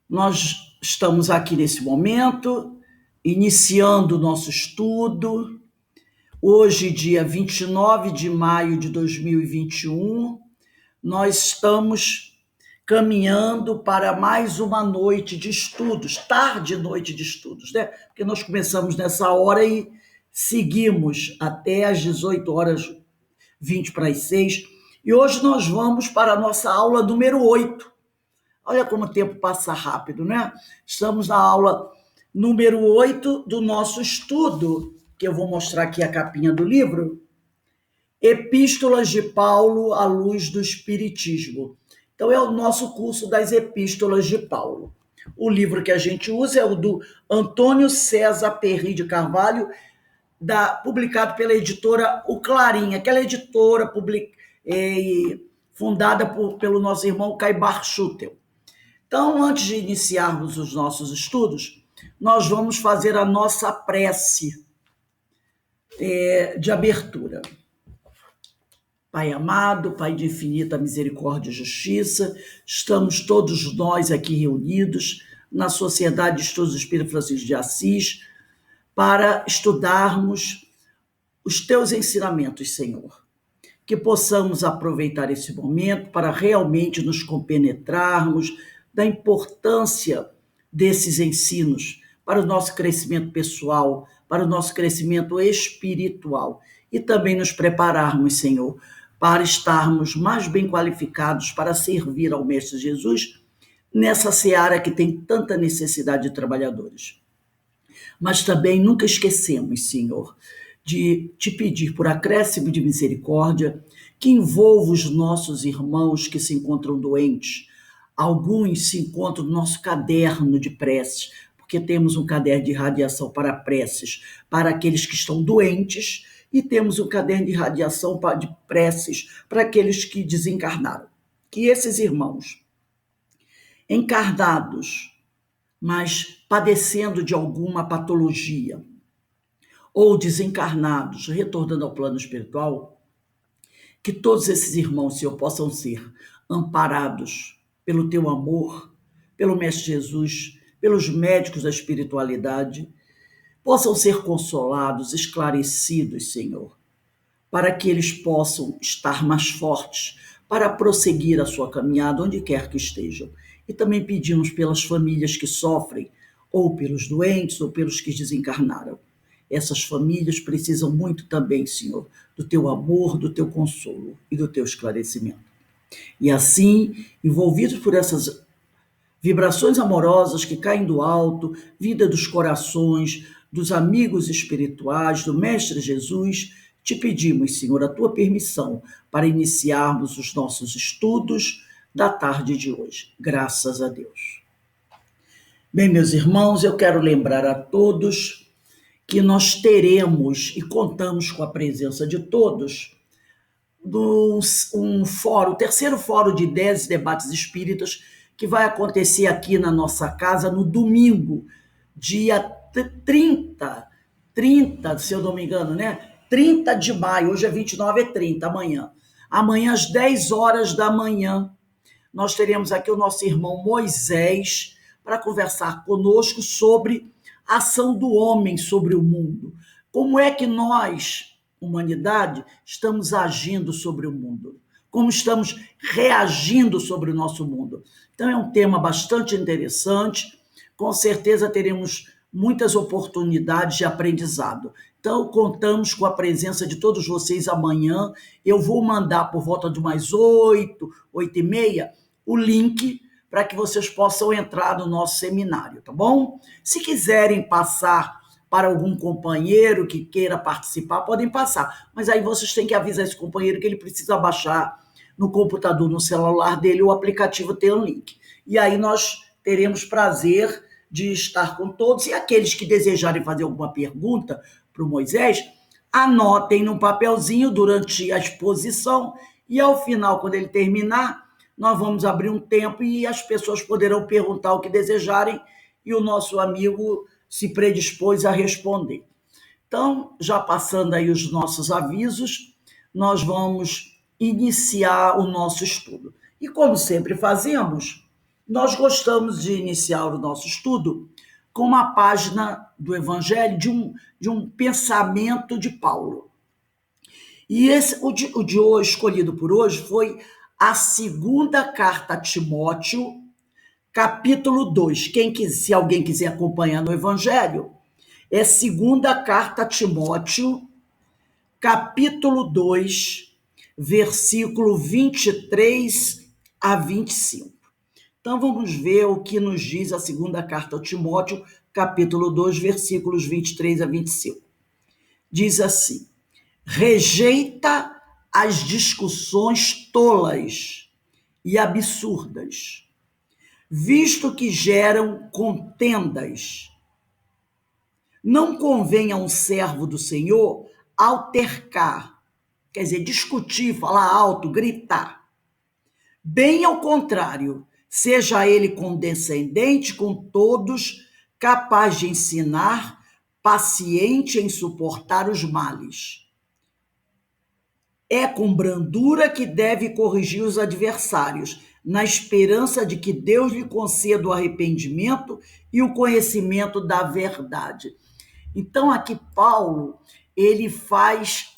Nós estamos aqui nesse momento, iniciando o nosso estudo. Hoje, dia 29 de maio de 2021, nós estamos caminhando para mais uma noite de estudos, tarde noite de estudos, né? Porque nós começamos nessa hora e seguimos até às 18 horas, 20 para as 6. E hoje nós vamos para a nossa aula número 8. Olha como o tempo passa rápido, né? Estamos na aula número 8 do nosso estudo, que eu vou mostrar aqui a capinha do livro, Epístolas de Paulo à Luz do Espiritismo. Então, é o nosso curso das Epístolas de Paulo. O livro que a gente usa é o do Antônio César Perry de Carvalho, publicado pela editora O Clarim, aquela editora fundada pelo nosso irmão Caibar Schutel. Então, antes de iniciarmos os nossos estudos, nós vamos fazer a nossa prece de abertura. Pai amado, Pai de infinita misericórdia e justiça, estamos todos nós aqui reunidos na Sociedade de Estudos do Espírito Francisco de Assis para estudarmos os teus ensinamentos, Senhor. Que possamos aproveitar esse momento para realmente nos compenetrarmos da importância desses ensinos para o nosso crescimento pessoal, para o nosso crescimento espiritual e também nos prepararmos, Senhor, para estarmos mais bem qualificados para servir ao Mestre Jesus nessa seara que tem tanta necessidade de trabalhadores. Mas também nunca esquecemos, Senhor, de te pedir por acréscimo de misericórdia que envolva os nossos irmãos que se encontram doentes. Alguns se encontram no nosso caderno de preces, porque temos um caderno de radiação para preces para aqueles que estão doentes e temos um caderno de radiação de preces para aqueles que desencarnaram. Que esses irmãos encarnados, mas padecendo de alguma patologia, ou desencarnados, retornando ao plano espiritual, que todos esses irmãos, Senhor, possam ser amparados pelo teu amor, pelo Mestre Jesus, pelos médicos da espiritualidade, possam ser consolados, esclarecidos, Senhor, para que eles possam estar mais fortes para prosseguir a sua caminhada onde quer que estejam. E também pedimos pelas famílias que sofrem, ou pelos doentes, ou pelos que desencarnaram. Essas famílias precisam muito também, Senhor, do teu amor, do teu consolo e do teu esclarecimento. E assim, envolvidos por essas vibrações amorosas que caem do alto, vida dos corações, dos amigos espirituais, do Mestre Jesus, te pedimos, Senhor, a tua permissão para iniciarmos os nossos estudos da tarde de hoje. Graças a Deus. Bem, meus irmãos, eu quero lembrar a todos que nós teremos e contamos com a presença de todos um fórum, o terceiro fórum de 10 debates espíritas, que vai acontecer aqui na nossa casa no domingo, dia 30, se eu não me engano, né? 30 de maio, hoje é 29, é 30, amanhã. Amanhã, às 10 horas da manhã, nós teremos aqui o nosso irmão Moisés para conversar conosco sobre a ação do homem sobre o mundo. Como é que nós, humanidade, estamos agindo sobre o mundo? Como estamos reagindo sobre o nosso mundo? Então, é um tema bastante interessante. Com certeza teremos muitas oportunidades de aprendizado. Então, contamos com a presença de todos vocês amanhã. Eu vou mandar por volta de umas 8h30, o link para que vocês possam entrar no nosso seminário, tá bom? Se quiserem passar para algum companheiro que queira participar, podem passar. Mas aí vocês têm que avisar esse companheiro que ele precisa baixar no computador, no celular dele, o aplicativo tem um link. E aí nós teremos prazer de estar com todos. E aqueles que desejarem fazer alguma pergunta para o Moisés, anotem num papelzinho durante a exposição e ao final, quando ele terminar, nós vamos abrir um tempo e as pessoas poderão perguntar o que desejarem e o nosso amigo se predispôs a responder. Então, já passando aí os nossos avisos, nós vamos iniciar o nosso estudo. E como sempre fazemos, Nós gostamos de iniciar o nosso estudo com uma página do Evangelho de um pensamento de Paulo. E o de hoje, escolhido por hoje, foi a segunda carta a Timóteo, capítulo 2. Se alguém quiser acompanhar no Evangelho, é segunda carta a Timóteo, capítulo 2, versículo 23 a 25. Então vamos ver o que nos diz a segunda carta a Timóteo, capítulo 2, versículos 23 a 25. Diz assim: rejeita as discussões tolas e absurdas, visto que geram contendas. Não convém a um servo do Senhor altercar, quer dizer, discutir, falar alto, gritar. Bem ao contrário, seja ele condescendente com todos, capaz de ensinar, paciente em suportar os males. É com brandura que deve corrigir os adversários, na esperança de que Deus lhe conceda o arrependimento e o conhecimento da verdade. Então, aqui Paulo, ele faz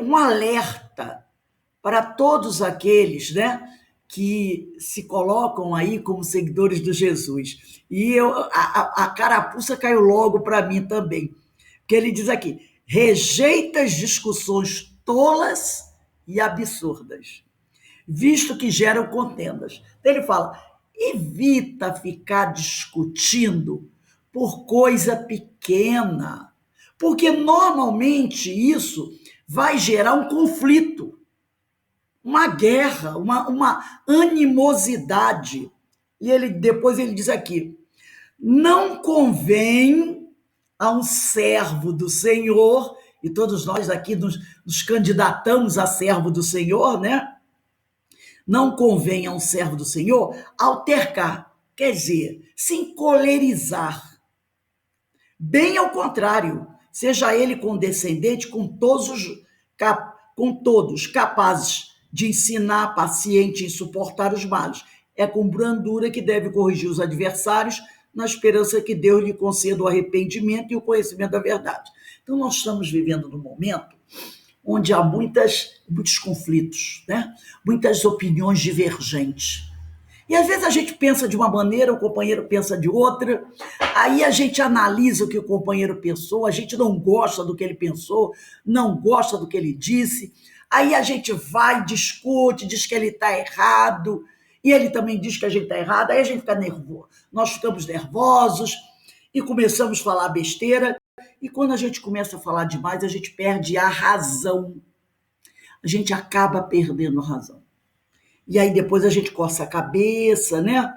um alerta para todos aqueles, né, que se colocam aí como seguidores de Jesus. E a carapuça caiu logo para mim também, porque ele diz aqui, rejeita as discussões tolas e absurdas, visto que geram contendas. Então ele fala, evita ficar discutindo por coisa pequena, porque normalmente isso vai gerar um conflito, uma guerra, uma animosidade. E depois ele diz aqui, não convém a um servo do Senhor, e todos nós aqui nos candidatamos a servo do Senhor, né? Não convém a um servo do Senhor altercar, quer dizer, se encolerizar. Bem ao contrário, seja ele condescendente com todos capazes de ensinar, paciente em suportar os males. É com brandura que deve corrigir os adversários, na esperança que Deus lhe conceda o arrependimento e o conhecimento da verdade. Então, nós estamos vivendo num momento onde há muitos conflitos, né? Muitas opiniões divergentes. E às vezes a gente pensa de uma maneira, o companheiro pensa de outra, aí a gente analisa o que o companheiro pensou, a gente não gosta do que ele pensou, não gosta do que ele disse, aí a gente vai, discute, diz que ele está errado, e ele também diz que a gente está errado, aí a gente fica nervoso. Nós ficamos nervosos e começamos a falar besteira, e quando a gente começa a falar demais, a gente perde a razão. A gente acaba perdendo a razão. E aí depois a gente coça a cabeça, né?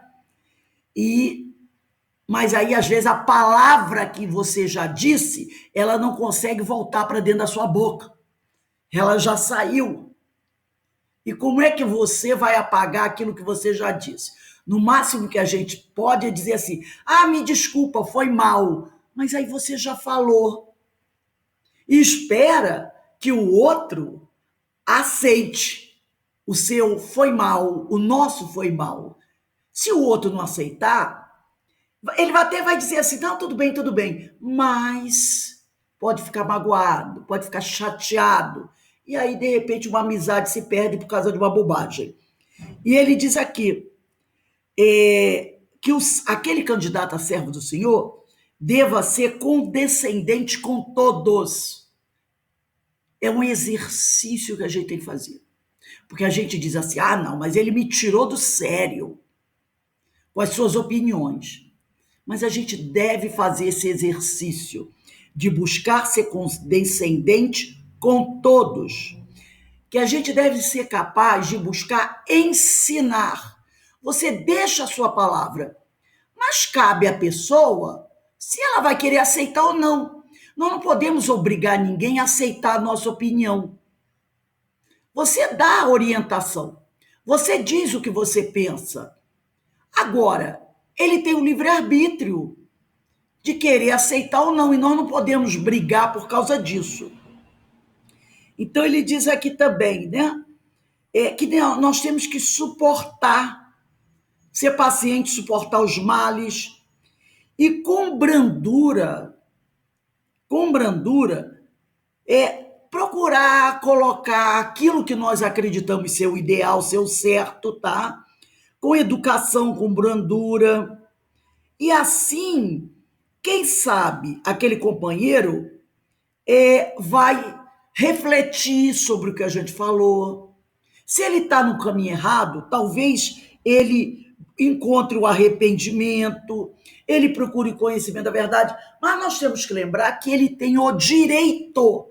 Mas aí, às vezes, a palavra que você já disse, ela não consegue voltar para dentro da sua boca. Ela já saiu. E como é que você vai apagar aquilo que você já disse? No máximo que a gente pode é dizer assim, me desculpa, foi mal. Mas aí você já falou. E espera que o outro aceite. O seu foi mal, o nosso foi mal. Se o outro não aceitar, ele até vai dizer assim, não, tudo bem, mas pode ficar magoado, pode ficar chateado. E aí, de repente, uma amizade se perde por causa de uma bobagem. E ele diz aqui que aquele candidato a servo do Senhor deva ser condescendente com todos. É um exercício que a gente tem que fazer. Porque a gente diz assim, não, mas ele me tirou do sério com as suas opiniões. Mas a gente deve fazer esse exercício de buscar ser condescendente com todos. Que a gente deve ser capaz de buscar ensinar. Você deixa a sua palavra, mas cabe à pessoa se ela vai querer aceitar ou não. Nós não podemos obrigar ninguém a aceitar a nossa opinião. Você dá a orientação. Você diz o que você pensa. Agora, ele tem o livre-arbítrio de querer aceitar ou não, e nós não podemos brigar por causa disso. Então, ele diz aqui também, né? Que nós temos que suportar. ser paciente, suportar os males e com brandura, procurar colocar aquilo que nós acreditamos ser o ideal, ser o certo, tá? Com educação, com brandura. E assim, quem sabe aquele companheiro vai refletir sobre o que a gente falou. Se ele está no caminho errado, talvez ele encontre o arrependimento, ele procure conhecimento da verdade, mas nós temos que lembrar que ele tem o direito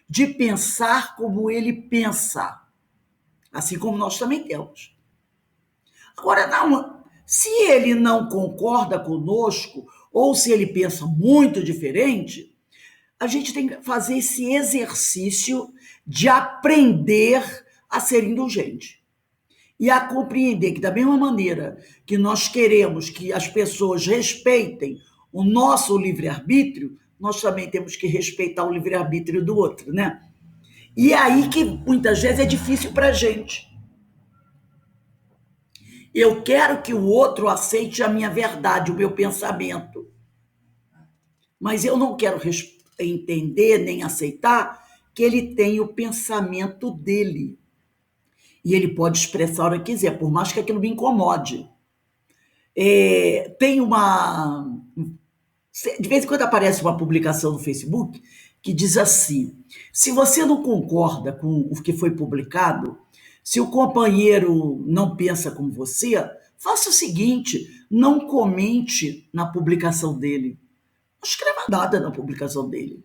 de pensar como ele pensa, assim como nós também temos. Agora, não, se ele não concorda conosco, ou se ele pensa muito diferente, a gente tem que fazer esse exercício de aprender a ser indulgente e a compreender que, da mesma maneira que nós queremos que as pessoas respeitem o nosso livre-arbítrio, nós também temos que respeitar o livre-arbítrio do outro, né? E é aí que muitas vezes é difícil para a gente. Eu quero que o outro aceite a minha verdade, o meu pensamento, mas eu não quero entender nem aceitar que ele tem o pensamento dele. E ele pode expressar a hora que quiser, por mais que aquilo me incomode. Tem uma... De vez em quando aparece uma publicação no Facebook que diz assim: se você não concorda com o que foi publicado, se o companheiro não pensa como você, faça o seguinte, não comente na publicação dele. Não escreva nada na publicação dele.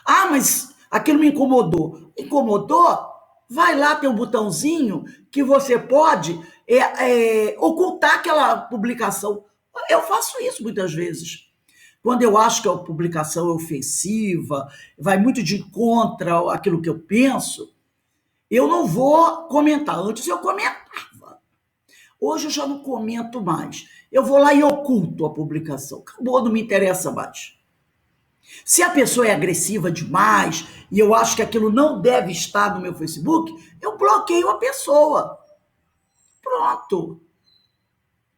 Ah, mas aquilo me incomodou. Incomodou? Vai lá, tem um botãozinho que você pode ocultar aquela publicação. Eu faço isso muitas vezes. Quando eu acho que a publicação é ofensiva, vai muito de contra aquilo que eu penso, eu não vou comentar. Antes eu comentava. Hoje eu já não comento mais. Eu vou lá e oculto a publicação. Acabou, não me interessa mais. Se a pessoa é agressiva demais e eu acho que aquilo não deve estar no meu Facebook, eu bloqueio a pessoa. Pronto.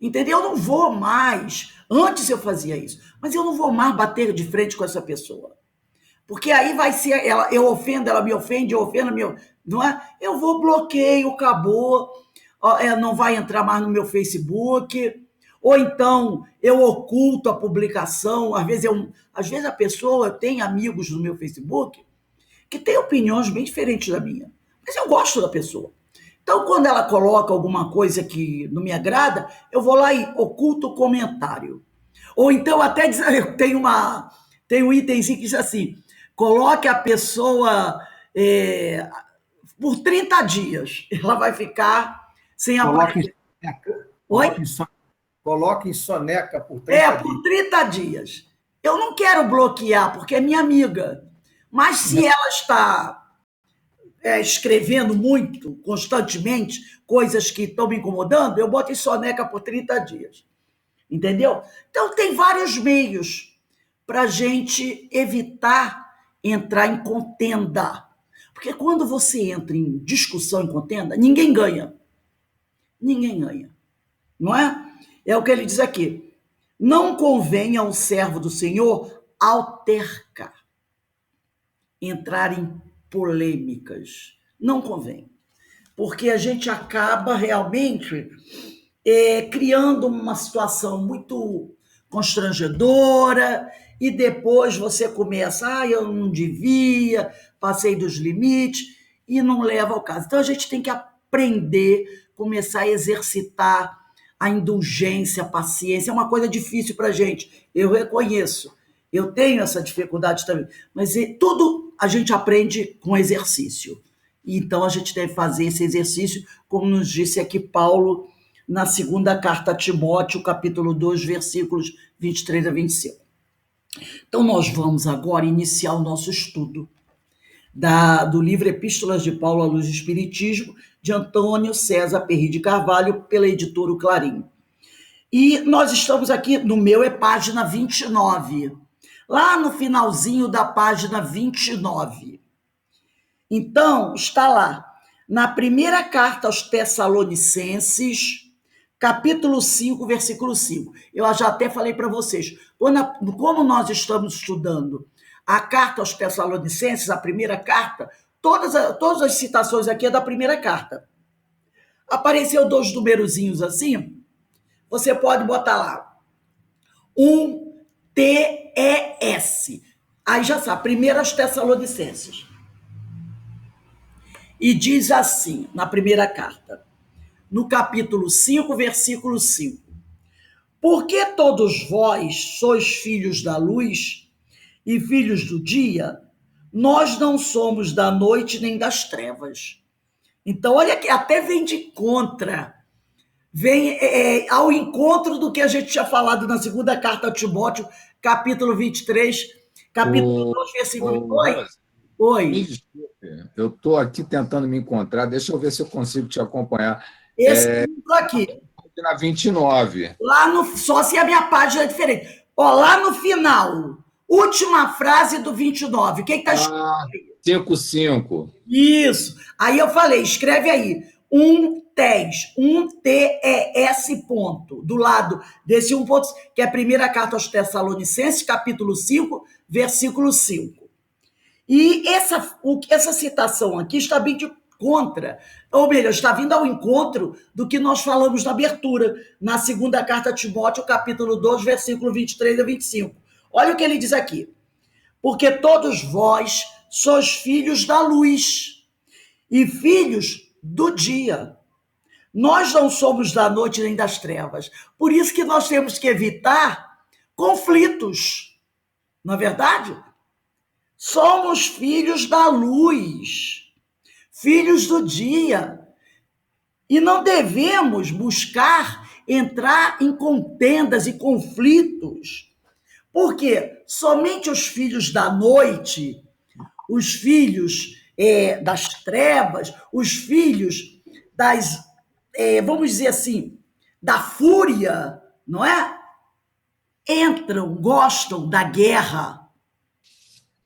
Entendeu? Eu não vou mais. Antes eu fazia isso, mas eu não vou mais bater de frente com essa pessoa. Porque aí vai ser, eu ofendo, ela me ofende, eu ofendo, não é? Eu vou, bloqueio, acabou, não vai entrar mais no meu Facebook, ou então eu oculto a publicação, às vezes a pessoa tem amigos no meu Facebook que tem opiniões bem diferentes da minha, mas eu gosto da pessoa. Então, quando ela coloca alguma coisa que não me agrada, eu vou lá e oculto o comentário. Ou então até tem um itemzinho que diz assim: coloque a pessoa por 30 dias. Ela vai ficar sem aparecer. Coloque em soneca por 30 dias. Por 30 dias. Eu não quero bloquear, porque é minha amiga. Mas se ela está escrevendo muito, constantemente, coisas que estão me incomodando, eu boto em soneca por 30 dias. Entendeu? Então, tem vários meios para a gente evitar entrar em contenda. Porque quando você entra em discussão, em contenda, ninguém ganha. Ninguém ganha. Não é? É o que ele diz aqui. Não convém ao servo do Senhor altercar, entrar em polêmicas. Não convém. Porque a gente acaba realmente criando uma situação muito constrangedora e depois você começa, eu não devia, passei dos limites e não leva ao caso. Então a gente tem que aprender, começar a exercitar a indulgência, a paciência. É uma coisa difícil para a gente, eu reconheço. Eu tenho essa dificuldade também, mas tudo a gente aprende com exercício. Então a gente deve fazer esse exercício, como nos disse aqui Paulo, na segunda carta a Timóteo, capítulo 2, versículos 23 a 25. Então, nós vamos agora iniciar o nosso estudo do livro Epístolas de Paulo à Luz do Espiritismo, de Antônio César Perry de Carvalho, pela editora Clarim. E nós estamos aqui, no meu é página 29, lá no finalzinho da página 29. Então, está lá, na primeira carta aos Tessalonicenses, capítulo 5, versículo 5. Eu já até falei para vocês, como nós estamos estudando a carta aos Tessalonicenses, a primeira carta, todas as citações aqui é da primeira carta. Apareceu 2 numerozinhos assim, você pode botar lá, 1TES. Aí já sabe, primeiro aos Tessalonicenses. E diz assim, na primeira carta, no capítulo 5, versículo 5. Porque todos vós sois filhos da luz e filhos do dia, nós não somos da noite nem das trevas. Então, olha que até vem de contra, vem ao encontro do que a gente tinha falado na segunda carta a Timóteo, capítulo 23, capítulo 2, versículo 2. Oi. Me desculpe, eu estou aqui tentando me encontrar, deixa eu ver se eu consigo te acompanhar. Esse livro aqui. Na 29. Só se a minha página é diferente. Ó, lá no final, última frase do 29. O que está escrito? 5:5. Isso. Aí eu falei, escreve aí. 1TES, ponto. Do lado desse 1 ponto, que é a primeira carta aos Tessalonicenses, capítulo 5, versículo 5. E essa citação aqui está bem de contra, ou melhor, está vindo ao encontro do que nós falamos na abertura, na segunda carta a Timóteo, capítulo 2, versículo 23 a 25. Olha o que ele diz aqui. Porque todos vós sois filhos da luz e filhos do dia. Nós não somos da noite nem das trevas. Por isso que nós temos que evitar conflitos. Não é verdade? Somos filhos da luz, filhos do dia. E não devemos buscar entrar em contendas e conflitos. Porque somente os filhos da noite, os filhos das trevas, os filhos vamos dizer assim, da fúria, não é? Gostam da guerra,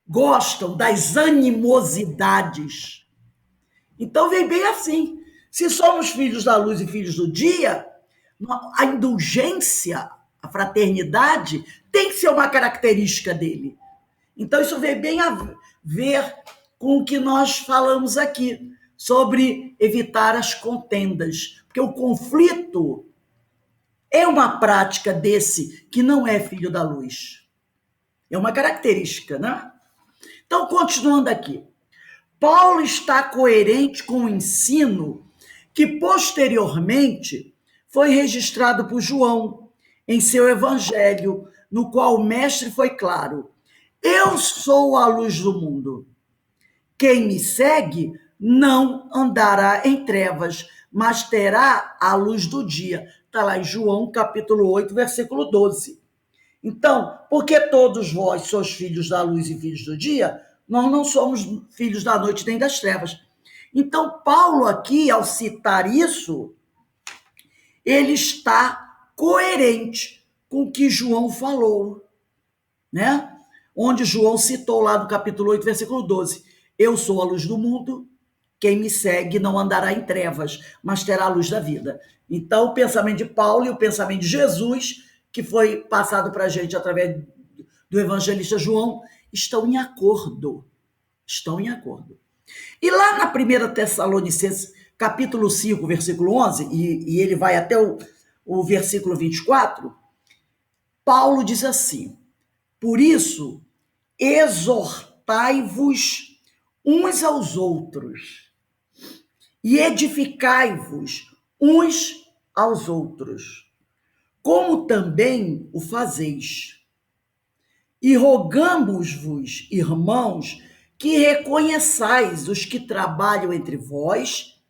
gostam das animosidades. Então vem bem assim. Se somos filhos da luz e filhos do dia, a indulgência, a fraternidade tem que ser uma característica dele. Então isso vem bem a ver com o que nós falamos aqui, sobre evitar as contendas. Porque o conflito é uma prática desse que não é filho da luz. É uma característica, né? Então, continuando aqui. Paulo está coerente com o ensino que posteriormente foi registrado por João em seu evangelho, no qual o mestre foi claro: eu sou a luz do mundo. Quem me segue não andará em trevas, mas terá a luz do dia. Está lá em João, capítulo 8, versículo 12. Então, porque todos vós sois filhos da luz e filhos do dia, nós não somos filhos da noite nem das trevas. Então, Paulo aqui, ao citar isso, ele está coerente com o que João falou, né? Onde João citou lá no capítulo 8, versículo 12. Eu sou a luz do mundo, quem me segue não andará em trevas, mas terá a luz da vida. Então, o pensamento de Paulo e o pensamento de Jesus, que foi passado para a gente através do evangelista João, estão em acordo. Estão em acordo. E lá na 1 Tessalonicenses, capítulo 5, versículo 11, e ele vai até o versículo 24, Paulo diz assim: por isso, exortai-vos uns aos outros e edificai-vos uns aos outros, como também o fazeis. E rogamos-vos, irmãos, que reconheçais os que trabalham entre vós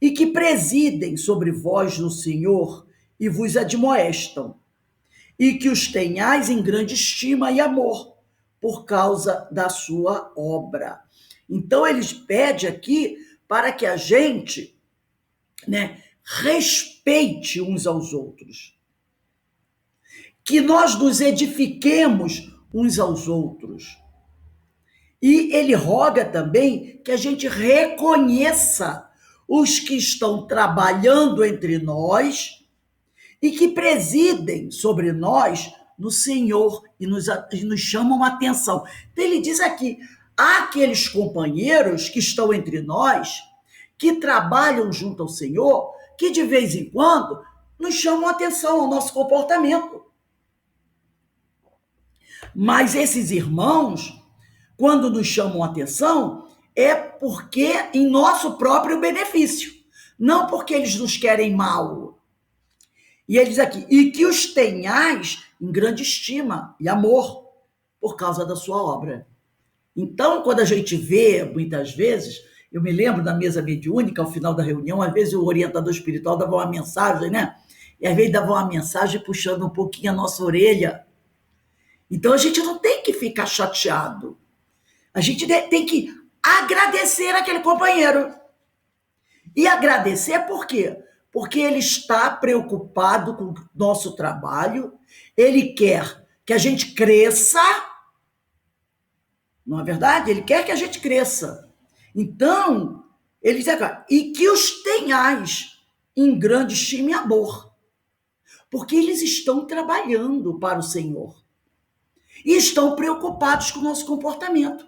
e que presidem sobre vós no Senhor e vos admoestam, e que os tenhais em grande estima e amor por causa da sua obra. Então, eles pedem aqui para que a gente, né, respeite uns aos outros, que nós nos edifiquemos uns aos outros. E ele roga também que a gente reconheça os que estão trabalhando entre nós e que presidem sobre nós no Senhor e nos chamam a atenção. Então ele diz aqui, há aqueles companheiros que estão entre nós, que trabalham junto ao Senhor, que de vez em quando nos chamam a atenção ao nosso comportamento. Mas esses irmãos, quando nos chamam a atenção, é porque em nosso próprio benefício, não porque eles nos querem mal. E ele diz aqui, e que os tenhais em grande estima e amor por causa da sua obra. Então, quando a gente vê, muitas vezes, eu me lembro da mesa mediúnica, ao final da reunião, às vezes o orientador espiritual dava uma mensagem, né? E às vezes dava uma mensagem puxando um pouquinho a nossa orelha. Então, a gente não tem que ficar chateado. A gente tem que agradecer aquele companheiro. E agradecer por quê? Porque ele está preocupado com o nosso trabalho, ele quer que a gente cresça, não é verdade? Ele quer que a gente cresça. Então, ele diz agora, e que os tenhais em grande estima e amor, porque eles estão trabalhando para o Senhor e estão preocupados com o nosso comportamento.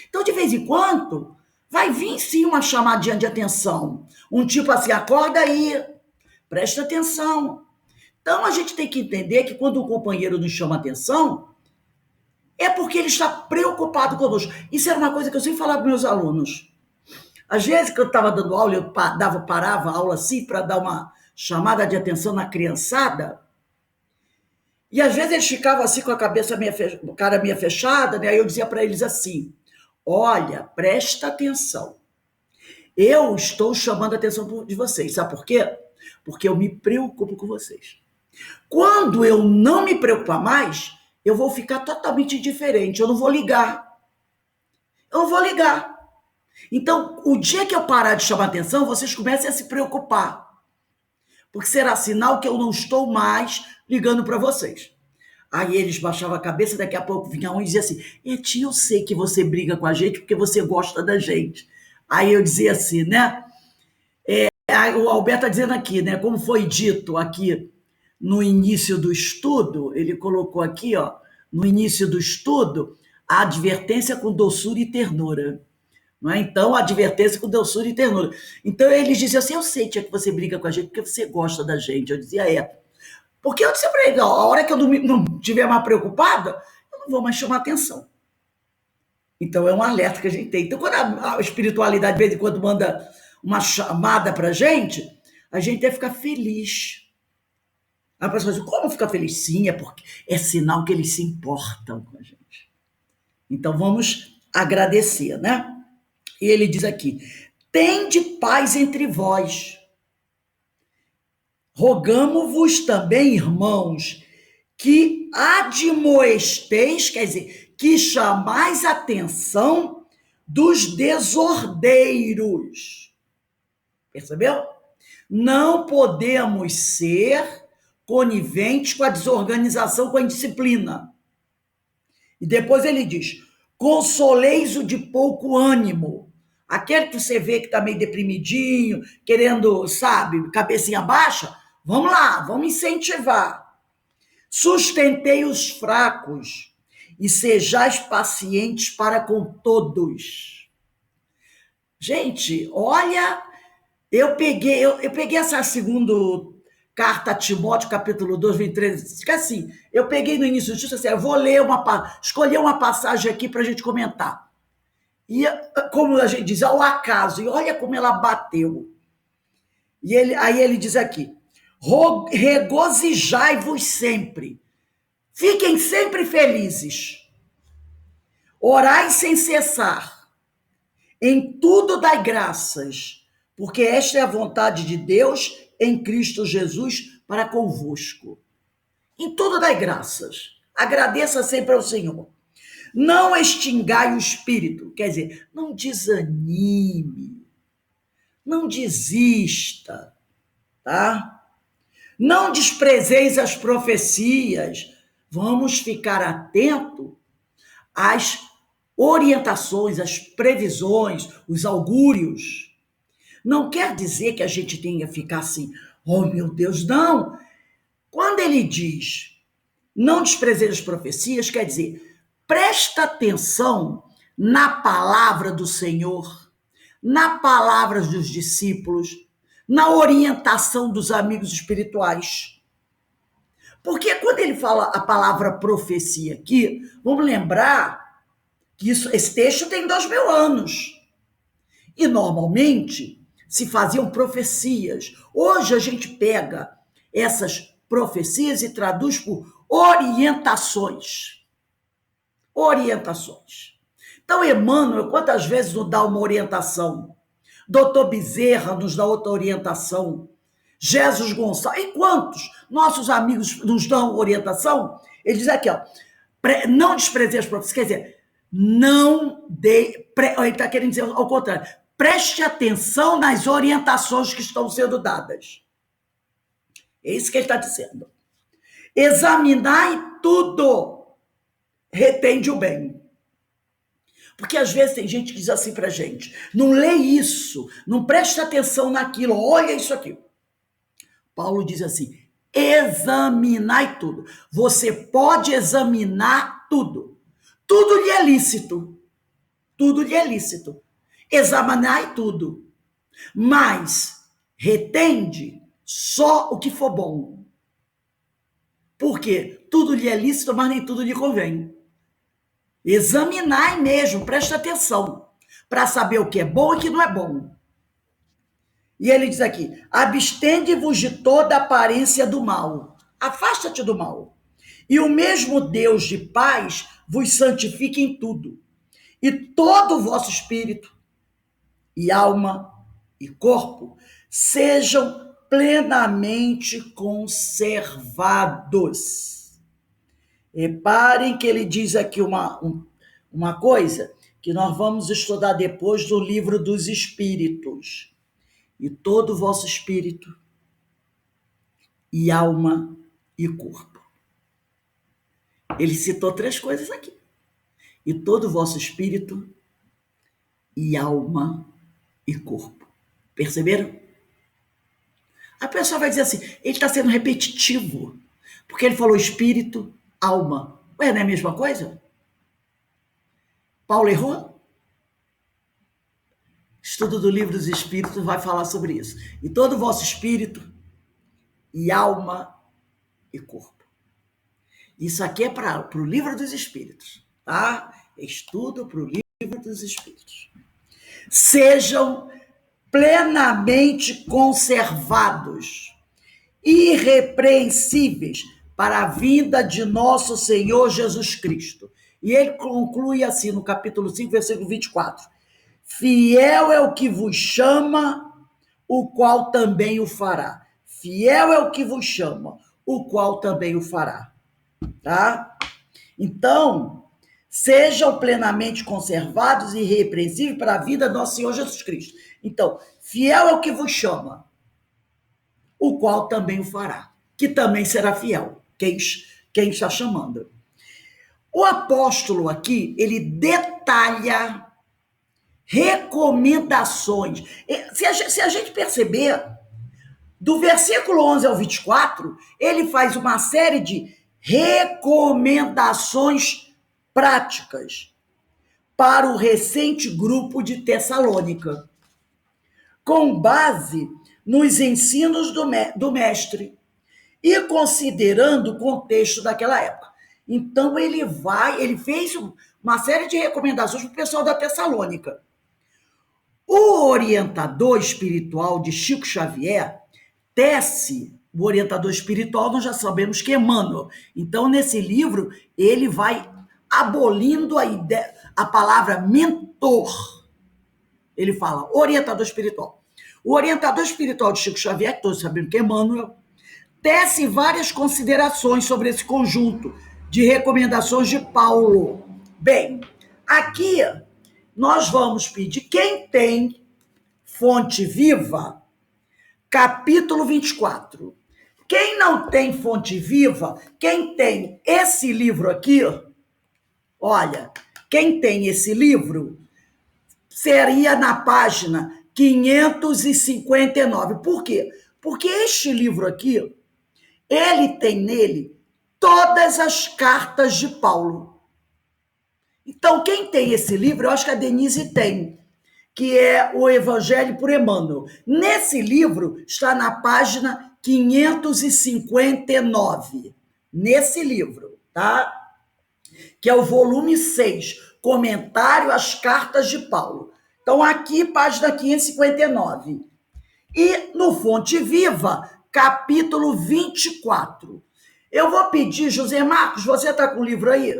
Então, de vez em quando, vai vir sim uma chamadinha de atenção. Um tipo assim, acorda aí, presta atenção. Então, a gente tem que entender que quando o companheiro nos chama atenção, é porque ele está preocupado conosco. Isso era uma coisa que eu sempre falava para meus alunos. Às vezes, que eu estava dando aula, eu parava a aula assim para dar uma chamada de atenção na criançada. E às vezes eles ficavam assim com a cara meio fechada, né? Aí eu dizia para eles assim, olha, presta atenção. Eu estou chamando a atenção de vocês. Sabe por quê? Porque eu me preocupo com vocês. Quando eu não me preocupar mais, eu vou ficar totalmente indiferente. Eu não vou ligar. Eu não vou ligar. Então, o dia que eu parar de chamar atenção, vocês comecem a se preocupar. Porque será sinal que eu não estou mais ligando para vocês. Aí eles baixavam a cabeça, daqui a pouco vinha um e dizia assim, tia, eu sei que você briga com a gente porque você gosta da gente. Aí eu dizia assim, né? O Alberto está dizendo aqui, né? Como foi dito aqui no início do estudo, ele colocou aqui, ó, no início do estudo, a advertência com doçura e ternura. Não é? Então, a advertência com doçura e ternura. Então, eles diziam assim, eu sei, tia, que você briga com a gente porque você gosta da gente. Eu dizia, Porque eu disse para ele, a hora que eu não estiver mais preocupada, eu não vou mais chamar atenção. Então, é um alerta que a gente tem. Então, quando a espiritualidade, de vez em quando, manda uma chamada para a gente tem que ficar feliz. A pessoa diz, como ficar feliz? Sim, porque é sinal que eles se importam com a gente. Então, vamos agradecer, né? E ele diz aqui, tende paz entre vós. Rogamo-vos também, irmãos, que admoesteis, quer dizer, que chamais a atenção dos desordeiros. Percebeu? Não podemos ser coniventes com a desorganização, com a indisciplina. E depois ele diz, consoleis o de pouco ânimo. Aquele que você vê que está meio deprimidinho, querendo, sabe, cabecinha baixa, vamos lá, vamos incentivar. Sustentei os fracos e sejais pacientes para com todos. Gente, olha, eu peguei essa segunda carta a Timóteo, capítulo 2, 23, assim, eu peguei no início do texto, assim, eu vou ler escolher uma passagem aqui para a gente comentar. E, como a gente diz, ao acaso, e olha como ela bateu. E aí ele diz aqui, regozijai-vos sempre, fiquem sempre felizes, orai sem cessar, em tudo dai graças, porque esta é a vontade de Deus em Cristo Jesus para convosco. Em tudo dai graças, agradeça sempre ao Senhor. Não extingai o espírito, quer dizer, não desanime, não desista, tá? Não desprezeis as profecias, vamos ficar atento às orientações, às previsões, os augúrios. Não quer dizer que a gente tenha que ficar assim, oh meu Deus, não. Quando ele diz não desprezeis as profecias, quer dizer, presta atenção na palavra do Senhor, na palavra dos discípulos, na orientação dos amigos espirituais. Porque quando ele fala a palavra profecia aqui, vamos lembrar que esse texto tem 2000 anos. E normalmente se faziam profecias. Hoje a gente pega essas profecias e traduz por orientações. Orientações. Então, Emmanuel, quantas vezes nos dá uma orientação? Doutor Bezerra nos dá outra orientação. Jesus Gonçalves. E quantos nossos amigos nos dão orientação? Ele diz aqui, ó, não desprezei as profecias. Quer dizer, não dê... Ele está querendo dizer ao contrário. Preste atenção nas orientações que estão sendo dadas. É isso que ele está dizendo. Examinai tudo, retende o bem. Porque às vezes tem gente que diz assim para a gente, não lê isso, não preste atenção naquilo, olha isso aqui. Paulo diz assim, examinai tudo. Você pode examinar tudo. Tudo lhe é lícito. Tudo lhe é lícito. Examinai tudo. Mas retende só o que for bom. Por quê? Tudo lhe é lícito, mas nem tudo lhe convém. Examinai mesmo, presta atenção, para saber o que é bom e o que não é bom. E ele diz aqui, abstende-vos de toda aparência do mal. Afasta-te do mal. E o mesmo Deus de paz vos santifique em tudo. E todo o vosso espírito, e alma, e corpo, sejam plenamente conservados. Reparem que ele diz aqui uma coisa que nós vamos estudar depois do livro dos Espíritos. E todo o vosso espírito, e alma, e corpo. Ele citou 3 coisas aqui. E todo o vosso espírito, e alma, e corpo. Perceberam? A pessoa vai dizer assim, ele está sendo repetitivo, porque ele falou espírito, alma. Ué, não é a mesma coisa? Paulo errou? Estudo do livro dos Espíritos vai falar sobre isso. E todo o vosso espírito, e alma, e corpo. Isso aqui é para o livro dos Espíritos, tá? Estudo para o livro dos Espíritos. Sejam plenamente conservados, irrepreensíveis para a vinda de nosso Senhor Jesus Cristo. E ele conclui assim no capítulo 5, versículo 24. Fiel é o que vos chama, o qual também o fará. Fiel é o que vos chama, o qual também o fará. Tá? Então, sejam plenamente conservados e irrepreensíveis para a vida do nosso Senhor Jesus Cristo. Então, fiel é o que vos chama, o qual também o fará, que também será fiel, quem está chamando. O apóstolo aqui, ele detalha recomendações. Se a gente perceber, do versículo 11 ao 24, ele faz uma série de recomendações práticas para o recente grupo de Tessalônica, com base nos ensinos do mestre e considerando o contexto daquela época. Então, ele fez uma série de recomendações para o pessoal da Tessalônica. O orientador espiritual de Chico Xavier tece, o orientador espiritual, nós já sabemos que é Emmanuel. Então, nesse livro, ele vai abolindo a palavra mentor. Ele fala orientador espiritual. O orientador espiritual de Chico Xavier, que todos sabemos que é Emmanuel, tece várias considerações sobre esse conjunto de recomendações de Paulo. Bem, aqui nós vamos pedir, quem tem Fonte Viva, capítulo 24. Quem não tem Fonte Viva, quem tem esse livro aqui, olha, quem tem esse livro seria na página 559. Por quê? Porque este livro aqui, ele tem nele todas as cartas de Paulo. Então, quem tem esse livro, eu acho que a Denise tem, que é o Evangelho por Emmanuel. Nesse livro está na página 559. Nesse livro, tá? Que é o volume 6, Comentário às Cartas de Paulo. Então, aqui, página 559. E no Fonte Viva, capítulo 24. Eu vou pedir, José Marcos, você está com o livro aí?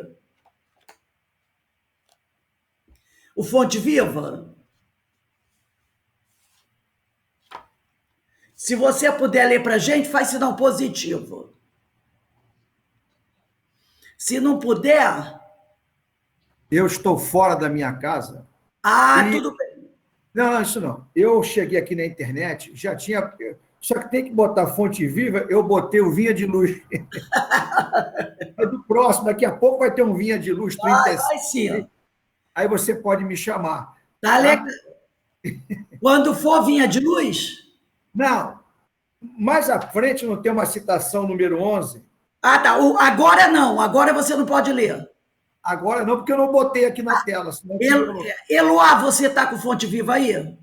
O Fonte Viva? Se você puder ler para a gente, faz sinal positivo. Se não puder... Eu estou fora da minha casa. Tudo bem. Não, isso não. Eu cheguei aqui na internet, já tinha... Só que tem que botar Fonte Viva, eu botei o Vinha de Luz. É do próximo, daqui a pouco vai ter um Vinha de Luz 35. Vai sim. Aí você pode me chamar. Tá legal. Quando for Vinha de Luz? Não. Mais à frente não tem uma citação número 11? Tá. Agora não. Agora você não pode ler. Agora não, porque eu não botei aqui na tela. Eloá, você está com Fonte Viva aí?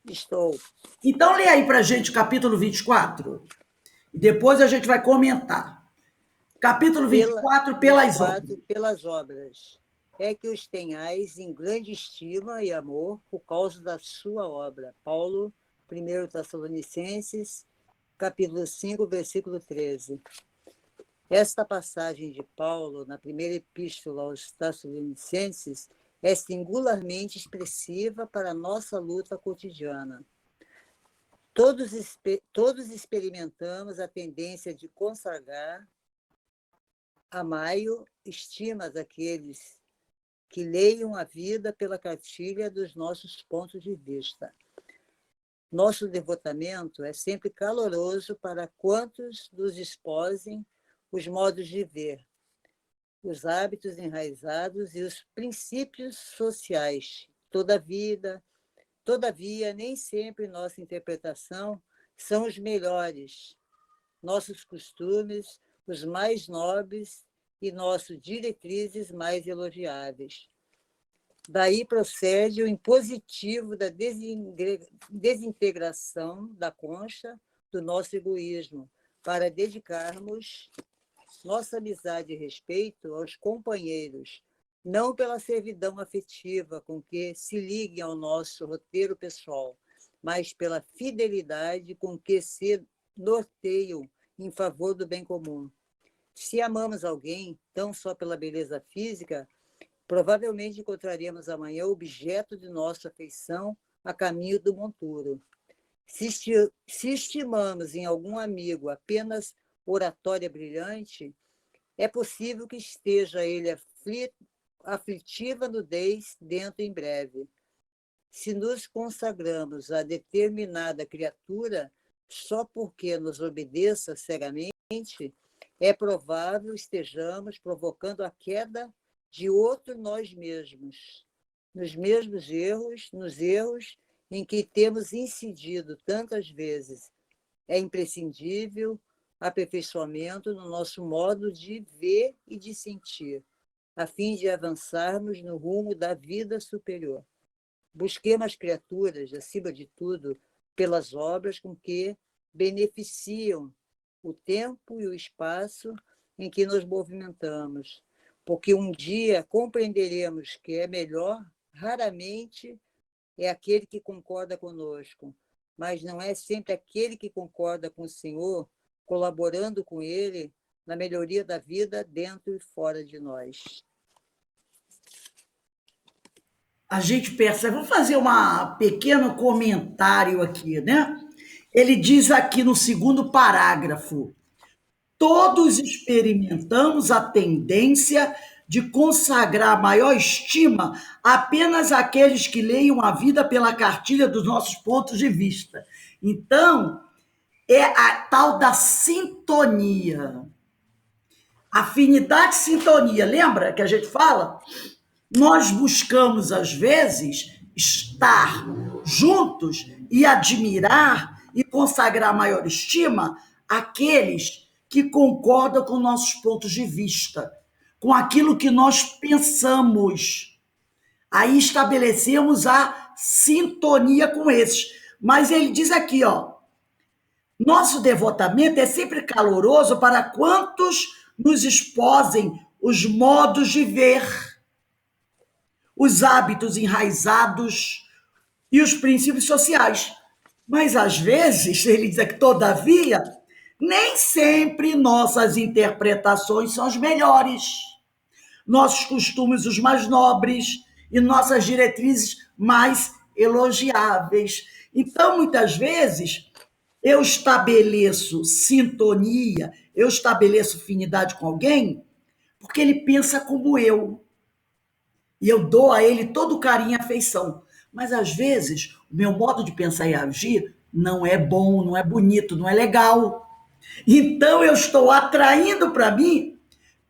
Estou. Então, lê aí para a gente o capítulo 24. E depois a gente vai comentar. Capítulo 24, pelas obras. Pelas obras. É que os tenhais em grande estima e amor por causa da sua obra. Paulo, 1 Tessalonicenses, capítulo 5, versículo 13. Esta passagem de Paulo, na primeira epístola aos Tessalonicenses, é singularmente expressiva para a nossa luta cotidiana. Todos experimentamos a tendência de consagrar a maio estima daqueles que leiam a vida pela cartilha dos nossos pontos de vista. Nosso devotamento é sempre caloroso para quantos nos exposem os modos de ver, os hábitos enraizados e os princípios sociais. Todavia, nem sempre nossa interpretação são os melhores, nossos costumes, os mais nobres e nossas diretrizes mais elogiáveis. Daí procede o impositivo da desintegração da concha do nosso egoísmo, para dedicarmos nossa amizade e respeito aos companheiros, não pela servidão afetiva com que se liguem ao nosso roteiro pessoal, mas pela fidelidade com que se norteiam em favor do bem comum. Se amamos alguém, tão só pela beleza física, provavelmente encontraremos amanhã o objeto de nossa afeição a caminho do monturo. Se estimamos em algum amigo apenas oratória brilhante, é possível que esteja ele aflitiva nudez dentro em breve. Se nos consagramos a determinada criatura só porque nos obedeça cegamente, é provável estejamos provocando a queda de outro nós mesmos, nos mesmos erros, nos erros em que temos incidido tantas vezes. É imprescindível aperfeiçoamento no nosso modo de ver e de sentir, a fim de avançarmos no rumo da vida superior. Busquemos as criaturas, acima de tudo, pelas obras com que beneficiam o tempo e o espaço em que nos movimentamos, porque um dia compreenderemos que é melhor, raramente, é aquele que concorda conosco, mas não é sempre aquele que concorda com o Senhor, colaborando com Ele na melhoria da vida dentro e fora de nós. A gente percebe, vou fazer um pequeno comentário aqui, né? Ele diz aqui no segundo parágrafo: todos experimentamos a tendência de consagrar maior estima apenas àqueles que leiam a vida pela cartilha dos nossos pontos de vista. Então, é a tal da sintonia. Afinidade e sintonia. Lembra que a gente fala? Nós buscamos, às vezes, estar juntos e admirar e consagrar maior estima àqueles que concordam com nossos pontos de vista, com aquilo que nós pensamos. Aí estabelecemos a sintonia com esses. Mas ele diz aqui, ó, nosso devotamento é sempre caloroso para quantos nos exposem os modos de ver, os hábitos enraizados e os princípios sociais. Mas, às vezes, ele diz aqui, todavia, nem sempre nossas interpretações são as melhores, nossos costumes os mais nobres e nossas diretrizes mais elogiáveis. Então, muitas vezes, eu estabeleço sintonia, eu estabeleço afinidade com alguém, porque ele pensa como eu. E eu dou a ele todo o carinho e afeição. Mas, às vezes, o meu modo de pensar e agir não é bom, não é bonito, não é legal. Então, eu estou atraindo para mim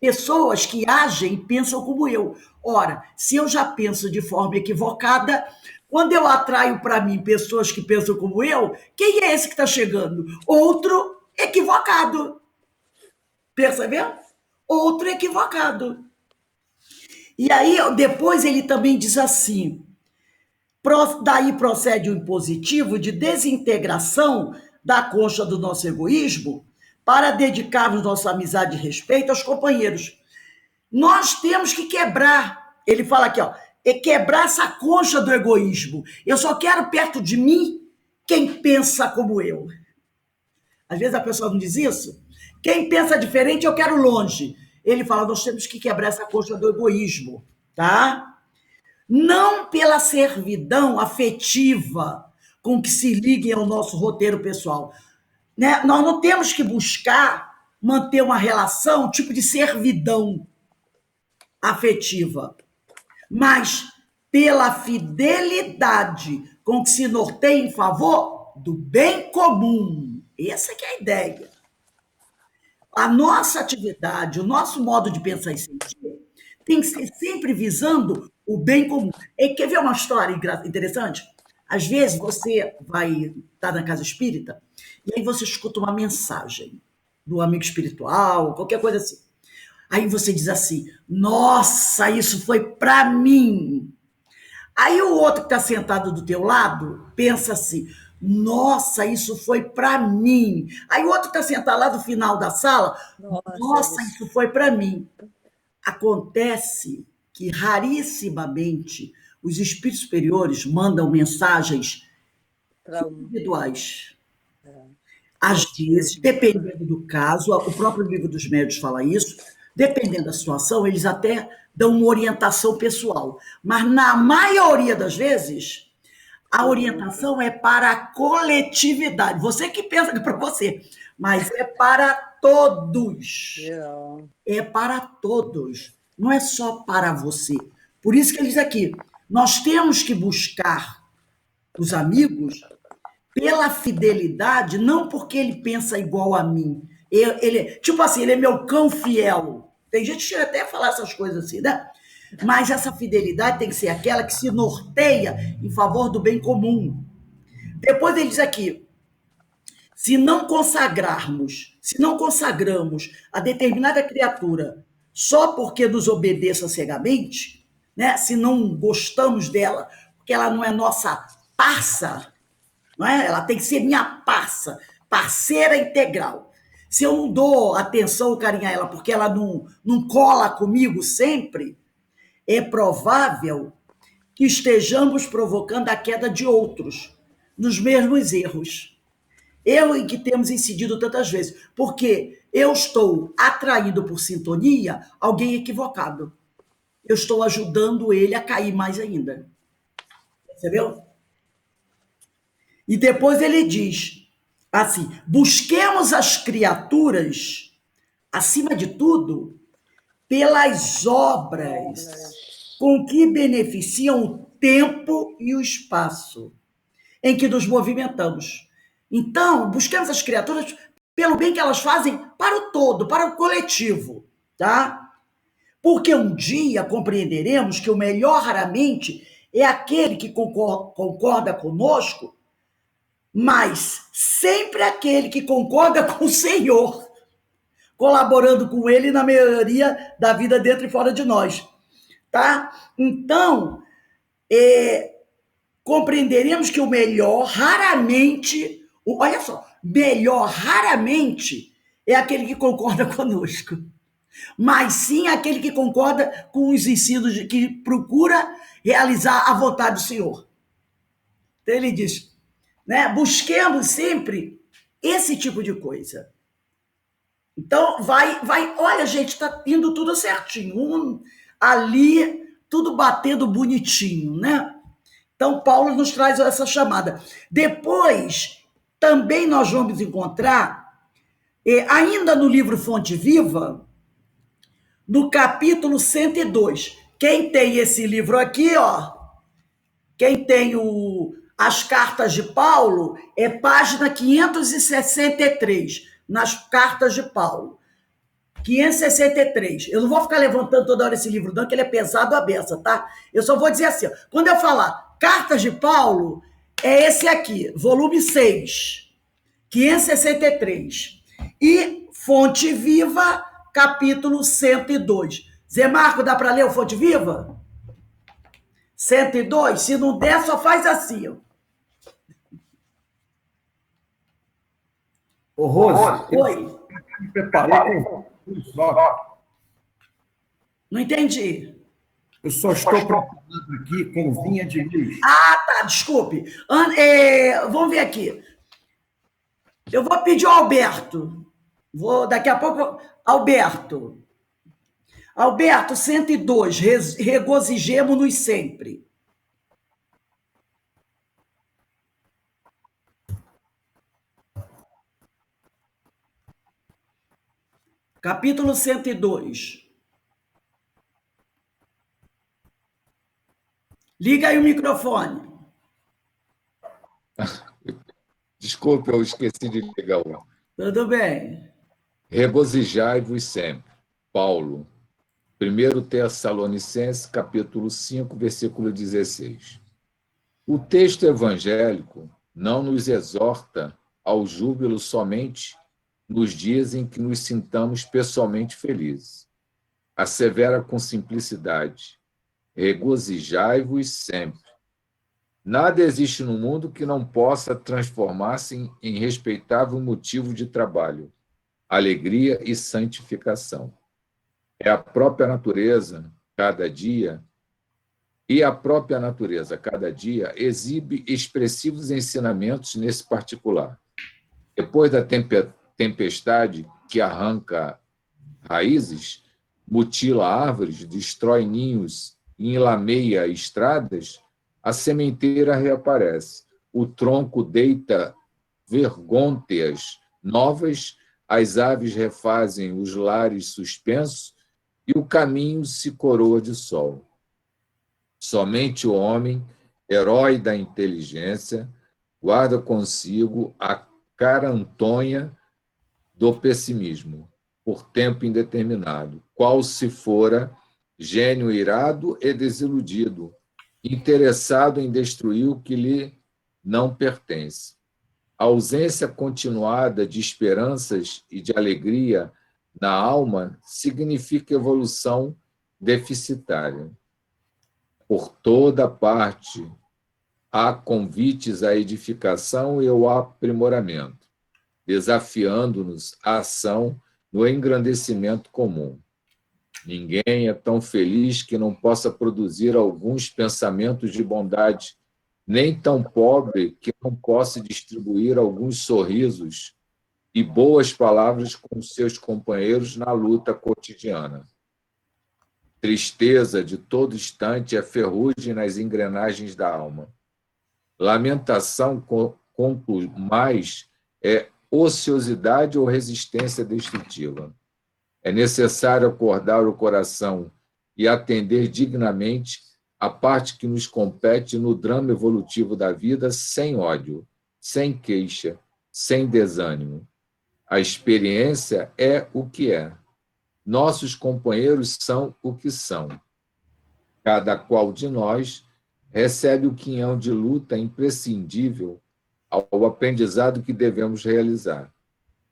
pessoas que agem e pensam como eu. Ora, se eu já penso de forma equivocada, quando eu atraio para mim pessoas que pensam como eu, quem é esse que está chegando? Outro equivocado. Percebeu? Outro equivocado. E aí, depois ele também diz assim, daí procede o impositivo de desintegração da concha do nosso egoísmo para dedicarmos nossa amizade e respeito aos companheiros. Nós temos que quebrar, ele fala aqui, ó, é quebrar essa concha do egoísmo. Eu só quero perto de mim quem pensa como eu. Às vezes a pessoa não diz isso. Quem pensa diferente, eu quero longe. Ele fala, nós temos que quebrar essa concha do egoísmo, tá? Não pela servidão afetiva com que se liguem ao nosso roteiro pessoal. Né? Nós não temos que buscar manter uma relação tipo de servidão afetiva, mas pela fidelidade com que se norteia em favor do bem comum. Essa que é a ideia. A nossa atividade, o nosso modo de pensar e sentir tem que ser sempre visando o bem comum. E quer ver uma história interessante? Às vezes você vai estar na casa espírita e aí você escuta uma mensagem do amigo espiritual, qualquer coisa assim. Aí você diz assim, nossa, isso foi para mim. Aí o outro que está sentado do teu lado pensa assim, nossa, isso foi para mim. Aí o outro que está sentado lá do final da sala, nossa, isso foi para mim. Acontece que rarissimamente os espíritos superiores mandam mensagens individuais. Às vezes, dependendo do caso, o próprio livro dos médiuns fala isso, dependendo da situação, eles até dão uma orientação pessoal. Mas, na maioria das vezes, a orientação é para a coletividade. Você que pensa que é para você, mas é para todos. É para todos. Não é só para você. Por isso que ele diz aqui, nós temos que buscar os amigos pela fidelidade, não porque ele pensa igual a mim. Ele, tipo assim, ele é meu cão fiel. Tem gente que chega até a falar essas coisas assim, né? Mas essa fidelidade tem que ser aquela que se norteia em favor do bem comum. Depois ele diz aqui, se não consagramos a determinada criatura só porque nos obedeça cegamente, né? Se não gostamos dela, porque ela não é nossa parça, não é? Ela tem que ser minha parceira integral. Se eu não dou atenção ou carinho a ela porque ela não cola comigo sempre, é provável que estejamos provocando a queda de outros nos mesmos erros. Erro em que temos incidido tantas vezes, porque eu estou atraindo por sintonia alguém equivocado. Eu estou ajudando ele a cair mais ainda. Percebeu? E depois ele diz assim, busquemos as criaturas, acima de tudo, pelas obras com que beneficiam o tempo e o espaço em que nos movimentamos. Então, buscamos as criaturas pelo bem que elas fazem para o todo, para o coletivo, tá? Porque um dia compreenderemos que o melhor raramente é aquele que concorda conosco mas sempre aquele que concorda com o Senhor, colaborando com ele na melhoria da vida dentro e fora de nós, tá? Então, compreenderemos que o melhor raramente, olha só, melhor raramente é aquele que concorda conosco, mas sim aquele que concorda com os ensinos, que procura realizar a vontade do Senhor. Então ele diz, né, busquemos sempre esse tipo de coisa. Então vai, olha gente, está indo tudo certinho, ali tudo batendo bonitinho, né? Então Paulo nos traz essa chamada. Depois também nós vamos encontrar, ainda no livro Fonte Viva, no capítulo 102. Quem tem esse livro aqui, ó, quem tem as cartas de Paulo, é página 563, nas cartas de Paulo. 563. Eu não vou ficar levantando toda hora esse livro, não, que ele é pesado a beça, tá? Eu só vou dizer assim, ó, quando eu falar cartas de Paulo, é esse aqui, volume 6, 563. E Fonte Viva, capítulo 102. Zé Marco, dá para ler o Fonte Viva? 102? Se não der, só faz assim, ó. Ô, Rose, Oi. eu me preparei com só. Não entendi. Eu só estou preparando aqui com vinha de luz. Ah, tá, desculpe. Vamos ver aqui. Eu vou pedir ao Alberto. Daqui a pouco. Alberto, 102. Regozijemo-nos sempre. Capítulo 102. Liga aí o microfone. Desculpe, eu esqueci de ligar o. Tudo bem. Regozijai-vos sempre. Paulo, 1 Tessalonicenses, capítulo 5, versículo 16. O texto evangélico não nos exorta ao júbilo somente nos dias em que nos sintamos pessoalmente felizes. Assevera com simplicidade: regozijai-vos sempre. Nada existe no mundo que não possa transformar-se em respeitável motivo de trabalho, alegria e santificação. É a própria natureza, cada dia, exibe expressivos ensinamentos nesse particular. Depois da tempestade que arranca raízes, mutila árvores, destrói ninhos e enlameia estradas, a sementeira reaparece. O tronco deita vergônteas novas, as aves refazem os lares suspensos e o caminho se coroa de sol. Somente o homem, herói da inteligência, guarda consigo a carantonha do pessimismo, por tempo indeterminado, qual se fora gênio irado e desiludido, interessado em destruir o que lhe não pertence. A ausência continuada de esperanças e de alegria na alma significa evolução deficitária. Por toda parte há convites à edificação e ao aprimoramento, desafiando-nos à ação no engrandecimento comum. Ninguém é tão feliz que não possa produzir alguns pensamentos de bondade, nem tão pobre que não possa distribuir alguns sorrisos e boas palavras com seus companheiros na luta cotidiana. Tristeza de todo instante é ferrugem nas engrenagens da alma. Lamentação, quanto mais, é ociosidade ou resistência destrutiva. É necessário acordar o coração e atender dignamente a parte que nos compete no drama evolutivo da vida, sem ódio, sem queixa, sem desânimo. A experiência é o que é. Nossos companheiros são o que são. Cada qual de nós recebe o quinhão de luta imprescindível ao aprendizado que devemos realizar.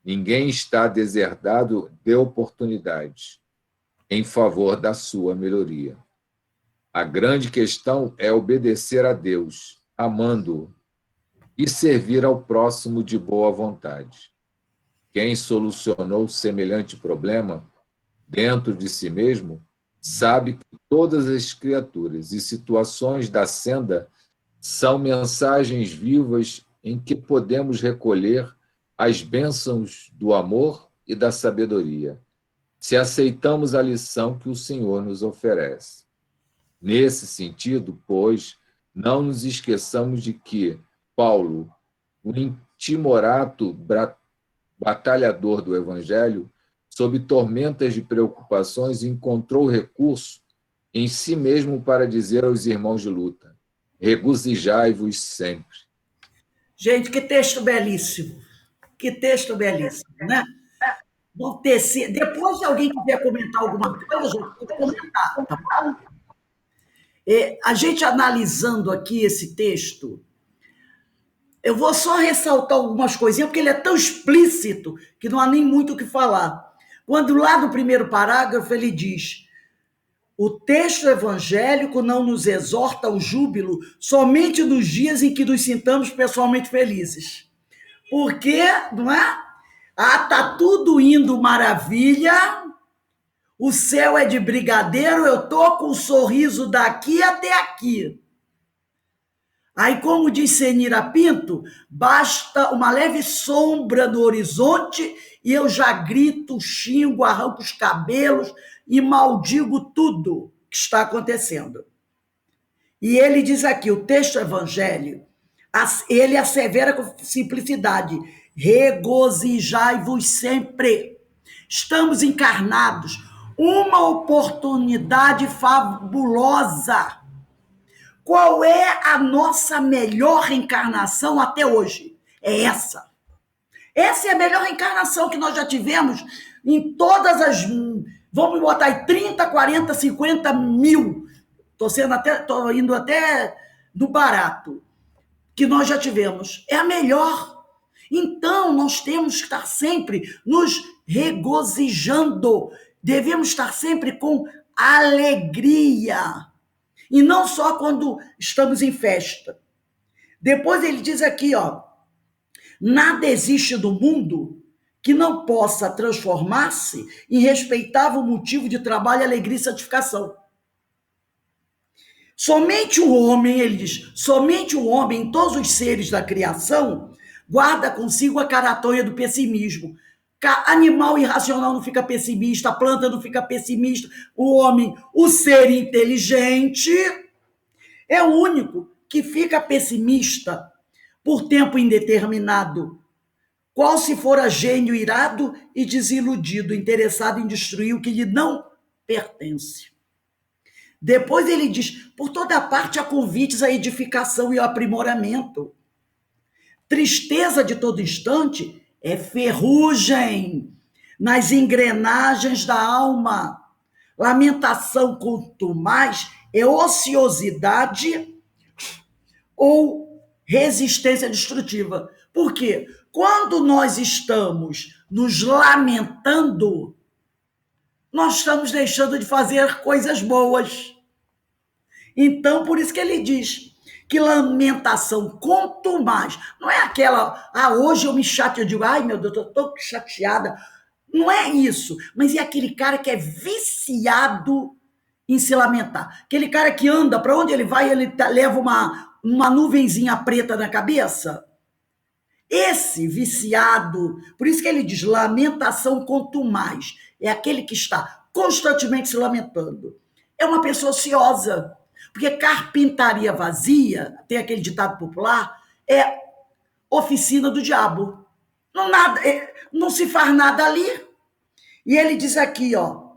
Ninguém está deserdado de oportunidades em favor da sua melhoria. A grande questão é obedecer a Deus, amando-o, e servir ao próximo de boa vontade. Quem solucionou semelhante problema dentro de si mesmo sabe que todas as criaturas e situações da senda são mensagens vivas em que podemos recolher as bênçãos do amor e da sabedoria, se aceitamos a lição que o Senhor nos oferece. Nesse sentido, pois, não nos esqueçamos de que Paulo, o intimorato batalhador do Evangelho, sob tormentas de preocupações, encontrou recurso em si mesmo para dizer aos irmãos de luta: regozijai-vos sempre. Gente, que texto belíssimo. Que texto belíssimo, né? Vou tecer. Depois, se alguém quiser comentar alguma coisa, gente, pode comentar, tá bom? A gente analisando aqui esse texto, eu vou só ressaltar algumas coisinhas, porque ele é tão explícito que não há nem muito o que falar. Quando lá no primeiro parágrafo ele diz: o texto evangélico não nos exorta ao júbilo somente nos dias em que nos sintamos pessoalmente felizes. Porque, não é? Tá tudo indo maravilha, o céu é de brigadeiro, eu tô com um sorriso daqui até aqui. Aí, como diz Senira Pinto, basta uma leve sombra no horizonte e eu já grito, xingo, arranco os cabelos e maldigo tudo que está acontecendo. E ele diz aqui, o texto evangélico, ele assevera com simplicidade: regozijai-vos sempre. Estamos encarnados, uma oportunidade fabulosa. Qual é a nossa melhor reencarnação até hoje? É essa. Essa é a melhor reencarnação que nós já tivemos em todas as... Vamos botar aí 30, 40, 50 mil. Estou indo até do barato. Que nós já tivemos. É a melhor. Então, nós temos que estar sempre nos regozijando. Devemos estar sempre com alegria. E não só quando estamos em festa. Depois ele diz aqui, ó, nada existe no mundo que não possa transformar-se em respeitável motivo de trabalho, alegria e santificação. Somente o homem, ele diz, somente o homem, em todos os seres da criação, guarda consigo a caratonha do pessimismo. Animal irracional não fica pessimista, a planta não fica pessimista, o homem, o ser inteligente, é o único que fica pessimista por tempo indeterminado, qual se fora gênio irado e desiludido, interessado em destruir o que lhe não pertence. Depois ele diz, por toda parte há convites à edificação e ao aprimoramento. Tristeza de todo instante é ferrugem nas engrenagens da alma. Lamentação, quanto mais, é ociosidade ou resistência destrutiva. Por quê? Quando nós estamos nos lamentando, nós estamos deixando de fazer coisas boas. Então, por isso que ele diz que lamentação, quanto mais, não é aquela, hoje eu me chateio, eu digo, ai meu Deus, eu estou chateada. Não é isso, mas é aquele cara que é viciado em se lamentar. Aquele cara que anda, para onde ele vai, ele leva uma nuvenzinha preta na cabeça. Esse viciado, por isso que ele diz, lamentação quanto mais, é aquele que está constantemente se lamentando. É uma pessoa ociosa, porque carpintaria vazia, tem aquele ditado popular, é oficina do diabo. Não se faz nada ali. E ele diz aqui, ó,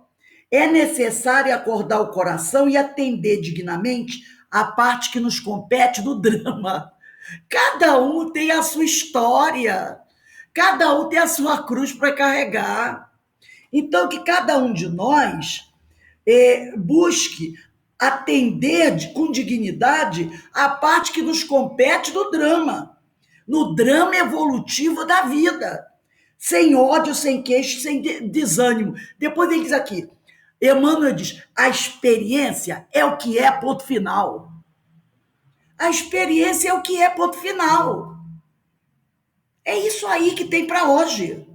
é necessário acordar o coração e atender dignamente a parte que nos compete do drama. Cada um tem a sua história, cada um tem a sua cruz para carregar. Então, que cada um de nós busque atender com dignidade a parte que nos compete do drama. no drama evolutivo da vida, sem ódio, sem queixo, sem desânimo. Depois ele diz aqui, Emmanuel diz, a experiência é o que é, ponto final. A experiência é o que é, ponto final. É isso aí que tem para hoje.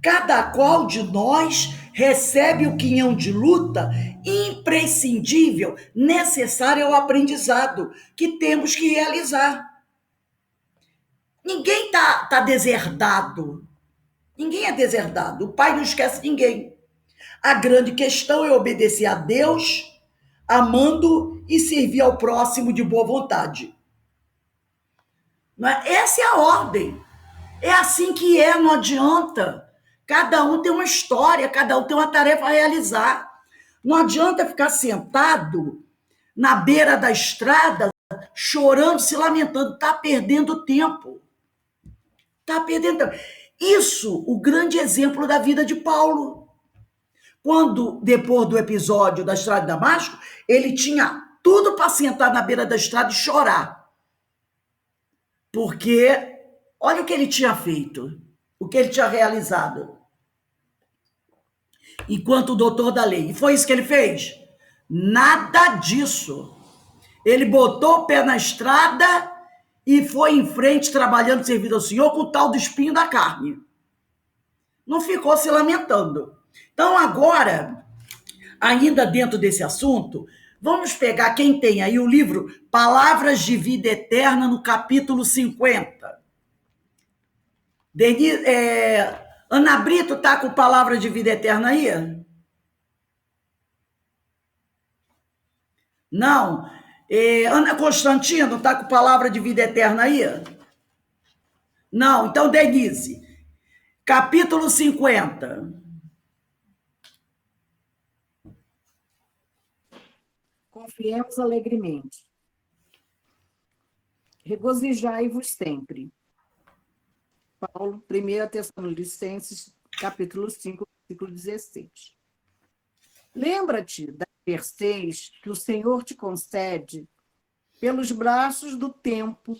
Cada qual de nós recebe o quinhão de luta imprescindível, necessário ao aprendizado que temos que realizar. Ninguém tá deserdado. Ninguém é deserdado. O Pai não esquece ninguém. A grande questão é obedecer a Deus, amando e servir ao próximo de boa vontade. Essa é a ordem. É assim que é, não adianta. Cada um tem uma história, cada um tem uma tarefa a realizar. Não adianta ficar sentado na beira da estrada, chorando, se lamentando. Está perdendo tempo. Está perdendo tempo. Isso, o grande exemplo da vida de Paulo. Quando, depois do episódio da estrada de Damasco, ele tinha tudo para sentar na beira da estrada e chorar. Porque, olha o que ele tinha feito, o que ele tinha realizado. Enquanto o doutor da lei. E foi isso que ele fez? Nada disso. Ele botou o pé na estrada e foi em frente, trabalhando, servindo ao Senhor, com o tal do espinho da carne. Não ficou se lamentando. Então, agora, ainda dentro desse assunto, vamos pegar quem tem aí o livro Palavras de Vida Eterna, no capítulo 50. Ana Brito está com Palavras de Vida Eterna aí? Não. Ana Constantino está com Palavra de Vida Eterna aí? Não. Então, Denise, capítulo 50. Confiemos alegremente. Regozijai-vos sempre. Paulo, 1 Tessalonicenses, capítulo 5, versículo 16. Lembra-te da mercês que o Senhor te concede pelos braços do tempo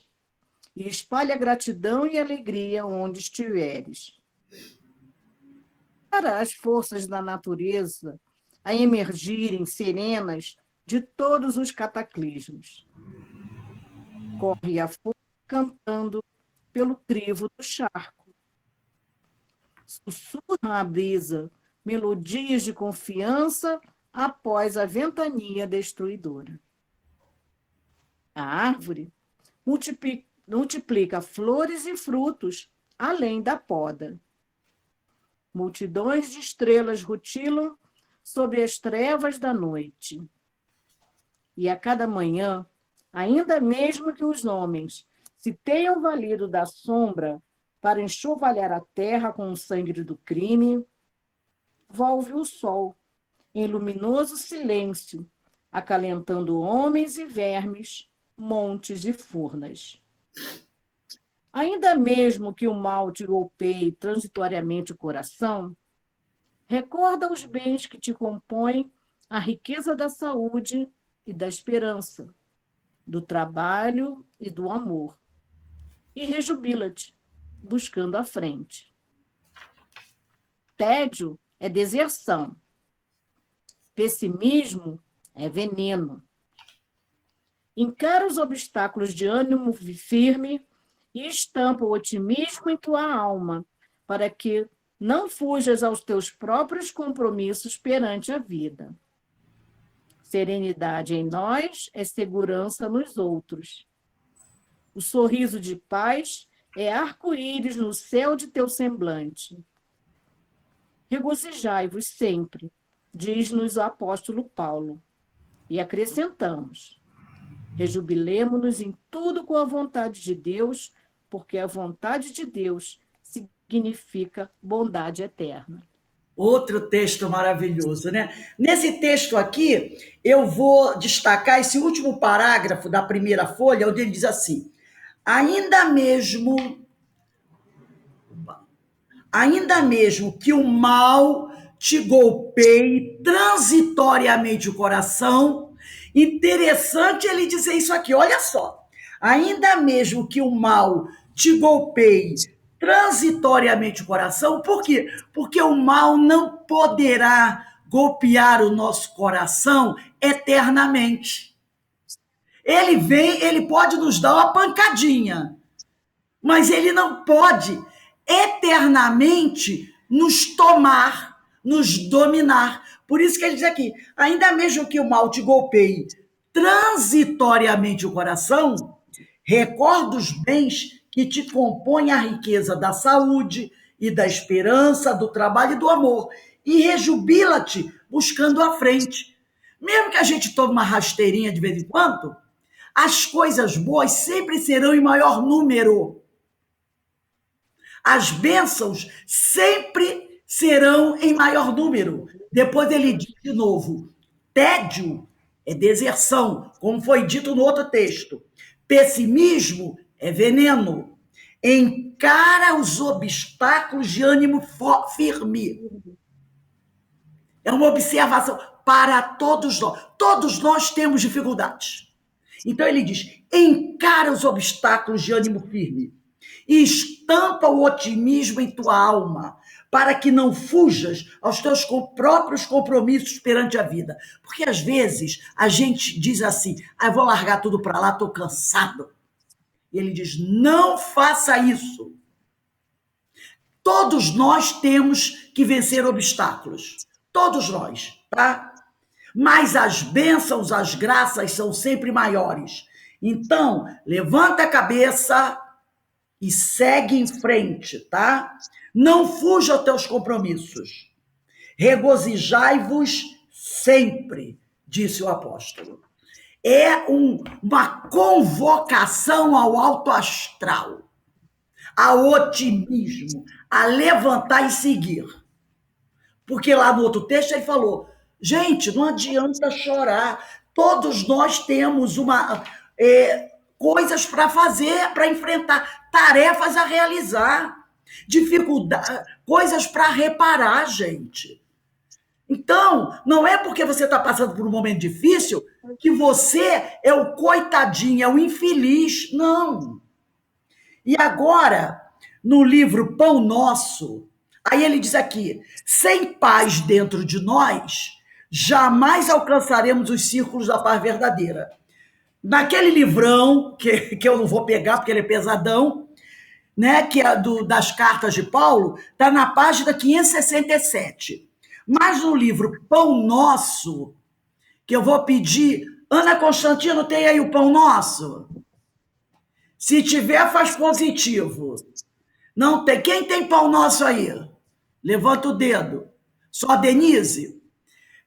e espalha gratidão e alegria onde estiveres. Para as forças da natureza a emergirem serenas de todos os cataclismos. Corre a força cantando pelo crivo do charco. Sussurra a brisa melodias de confiança após a ventania destruidora. A árvore multiplica flores e frutos além da poda. Multidões de estrelas rutilam sobre as trevas da noite. E a cada manhã, ainda mesmo que os homens se tenham valido da sombra para enxovalhar a terra com o sangue do crime, volve o sol, em luminoso silêncio, acalentando homens e vermes, montes e furnas. Ainda mesmo que o mal te golpeie transitoriamente o coração, recorda os bens que te compõem a riqueza da saúde e da esperança, do trabalho e do amor. E rejubila-te, buscando a frente. Tédio é deserção. Pessimismo é veneno. Encara os obstáculos de ânimo firme e estampa o otimismo em tua alma, para que não fujas aos teus próprios compromissos perante a vida. Serenidade em nós é segurança nos outros. O sorriso de paz é arco-íris no céu de teu semblante. Regozijai-vos sempre, diz-nos o apóstolo Paulo. E acrescentamos, rejubilemo-nos em tudo com a vontade de Deus, porque a vontade de Deus significa bondade eterna. Outro texto maravilhoso, né? Nesse texto aqui, eu vou destacar esse último parágrafo da primeira folha, onde ele diz assim, ainda mesmo que o mal te golpeie transitoriamente o coração, interessante ele dizer isso aqui, olha só, ainda mesmo que o mal te golpeie transitoriamente o coração, por quê? Porque o mal não poderá golpear o nosso coração eternamente. Ele vem, ele pode nos dar uma pancadinha, mas ele não pode eternamente nos tomar, nos dominar. Por isso que ele diz aqui, ainda mesmo que o mal te golpeie transitoriamente o coração, recorda os bens que te compõem a riqueza da saúde e da esperança, do trabalho e do amor, e rejubila-te buscando a frente. Mesmo que a gente tome uma rasteirinha de vez em quando, as coisas boas sempre serão em maior número. As bênçãos sempre serão em maior número. Depois ele diz de novo, tédio é deserção, como foi dito no outro texto. Pessimismo é veneno. Encara os obstáculos de ânimo firme. É uma observação para todos nós. Todos nós temos dificuldades. Então ele diz, encara os obstáculos de ânimo firme e estampa o otimismo em tua alma, para que não fujas aos teus próprios compromissos perante a vida. Porque às vezes a gente diz assim, vou largar tudo para lá, estou cansado. E ele diz, não faça isso. Todos nós temos que vencer obstáculos. Todos nós, tá? Mas as bênçãos, as graças são sempre maiores. Então, levanta a cabeça e segue em frente, tá? Não fuja aos teus compromissos. Regozijai-vos sempre, disse o apóstolo. É uma convocação ao alto astral, ao otimismo, a levantar e seguir. Porque lá no outro texto ele falou, gente, não adianta chorar, todos nós temos coisas para fazer, para enfrentar, tarefas a realizar, dificuldades, coisas para reparar, gente. Então, não é porque você está passando por um momento difícil que você é o coitadinho, é o infeliz, não. E agora, no livro Pão Nosso, aí ele diz aqui, sem paz dentro de nós, jamais alcançaremos os círculos da paz verdadeira. Naquele livrão, que eu não vou pegar porque ele é pesadão, né, que é das cartas de Paulo, está na página 567. Mas no livro Pão Nosso, que eu vou pedir, Ana Constantino, tem aí o Pão Nosso? Se tiver, faz positivo. Não tem. Quem tem Pão Nosso aí? Levanta o dedo. Só a Denise?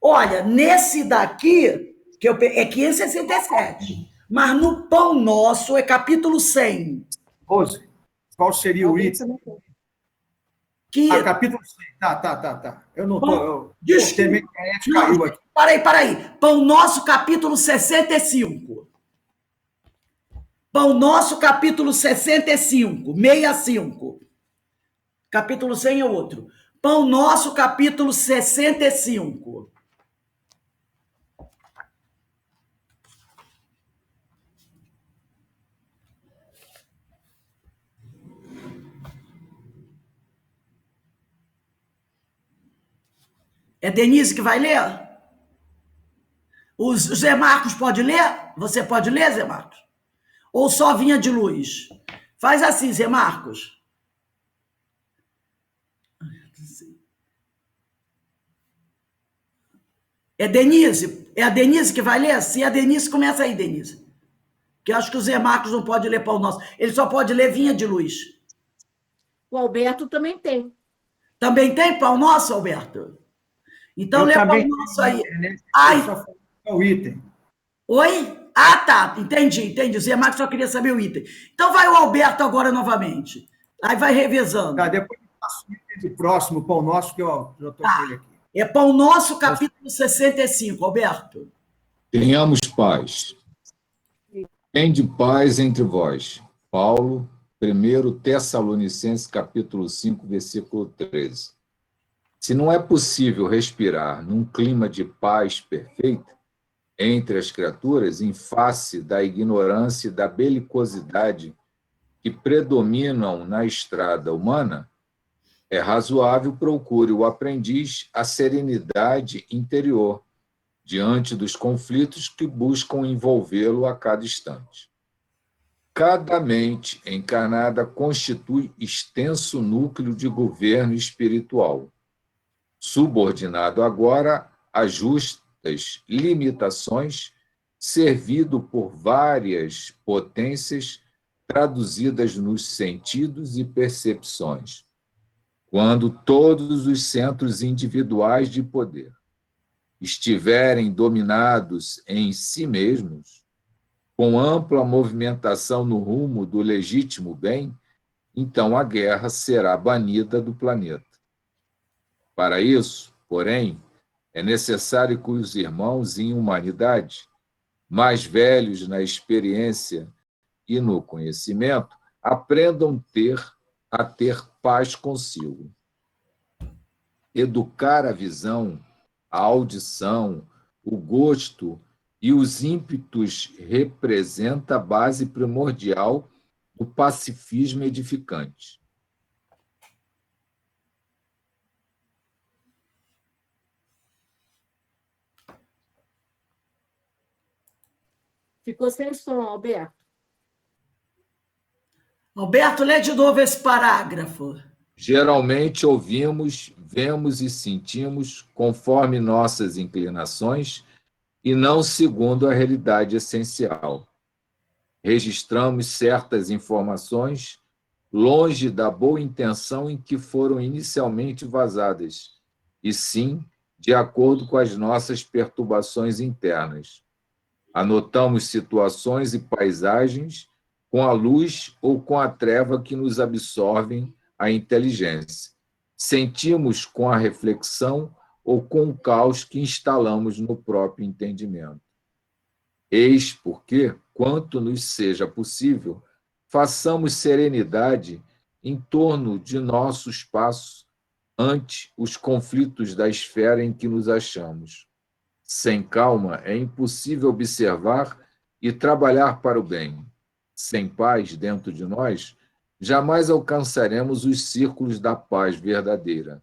Olha, nesse daqui, que é 567, mas no Pão Nosso é capítulo 100. Rose, qual seria o item? Capítulo 100. Tá. Eu não estou... Desculpa. Caiu aqui. Peraí. Pão Nosso, capítulo 65. Pão Nosso, capítulo 65. 65. Capítulo 100 é outro. Pão Nosso, capítulo 65. É Denise que vai ler? O Zé Marcos pode ler? Você pode ler, Zé Marcos? Ou só Vinha de Luz? Faz assim, Zé Marcos. É Denise? É a Denise que vai ler? Se é a Denise, começa aí, Denise. Que eu acho que o Zé Marcos não pode ler Pão Nosso. Ele só pode ler Vinha de Luz. O Alberto também tem. Também tem Pão Nosso, Alberto? Então, lê Pão Nosso aí. Só o item. Oi? Ah, tá. Entendi. O Zé Marcos só queria saber o item. Então, vai o Alberto agora novamente. Aí vai revezando. Tá, depois eu passo o item do próximo Pão Nosso, que eu já estou com ele aqui. É Pão Nosso, capítulo 65, Alberto. Tenhamos paz. Tende paz entre vós. Paulo, 1 Tessalonicenses, capítulo 5, versículo 13. Se não é possível respirar num clima de paz perfeita, entre as criaturas, em face da ignorância e da belicosidade que predominam na estrada humana, é razoável procure o aprendiz a serenidade interior diante dos conflitos que buscam envolvê-lo a cada instante. Cada mente encarnada constitui extenso núcleo de governo espiritual, subordinado agora a justas limitações, servido por várias potências traduzidas nos sentidos e percepções, quando todos os centros individuais de poder estiverem dominados em si mesmos, com ampla movimentação no rumo do legítimo bem, então a guerra será banida do planeta. Para isso, porém, é necessário que os irmãos em humanidade, mais velhos na experiência e no conhecimento, aprendam a ter paz consigo. Educar a visão, a audição, o gosto e os ímpetos representa a base primordial do pacifismo edificante. Ficou sem som, Alberto. Alberto, lê de novo esse parágrafo. Geralmente ouvimos, vemos e sentimos conforme nossas inclinações e não segundo a realidade essencial. Registramos certas informações longe da boa intenção em que foram inicialmente vazadas, e sim de acordo com as nossas perturbações internas. Anotamos situações e paisagens com a luz ou com a treva que nos absorvem a inteligência. Sentimos com a reflexão ou com o caos que instalamos no próprio entendimento. Eis porque, quanto nos seja possível, façamos serenidade em torno de nosso espaço ante os conflitos da esfera em que nos achamos. Sem calma, é impossível observar e trabalhar para o bem. Sem paz dentro de nós, jamais alcançaremos os círculos da paz verdadeira.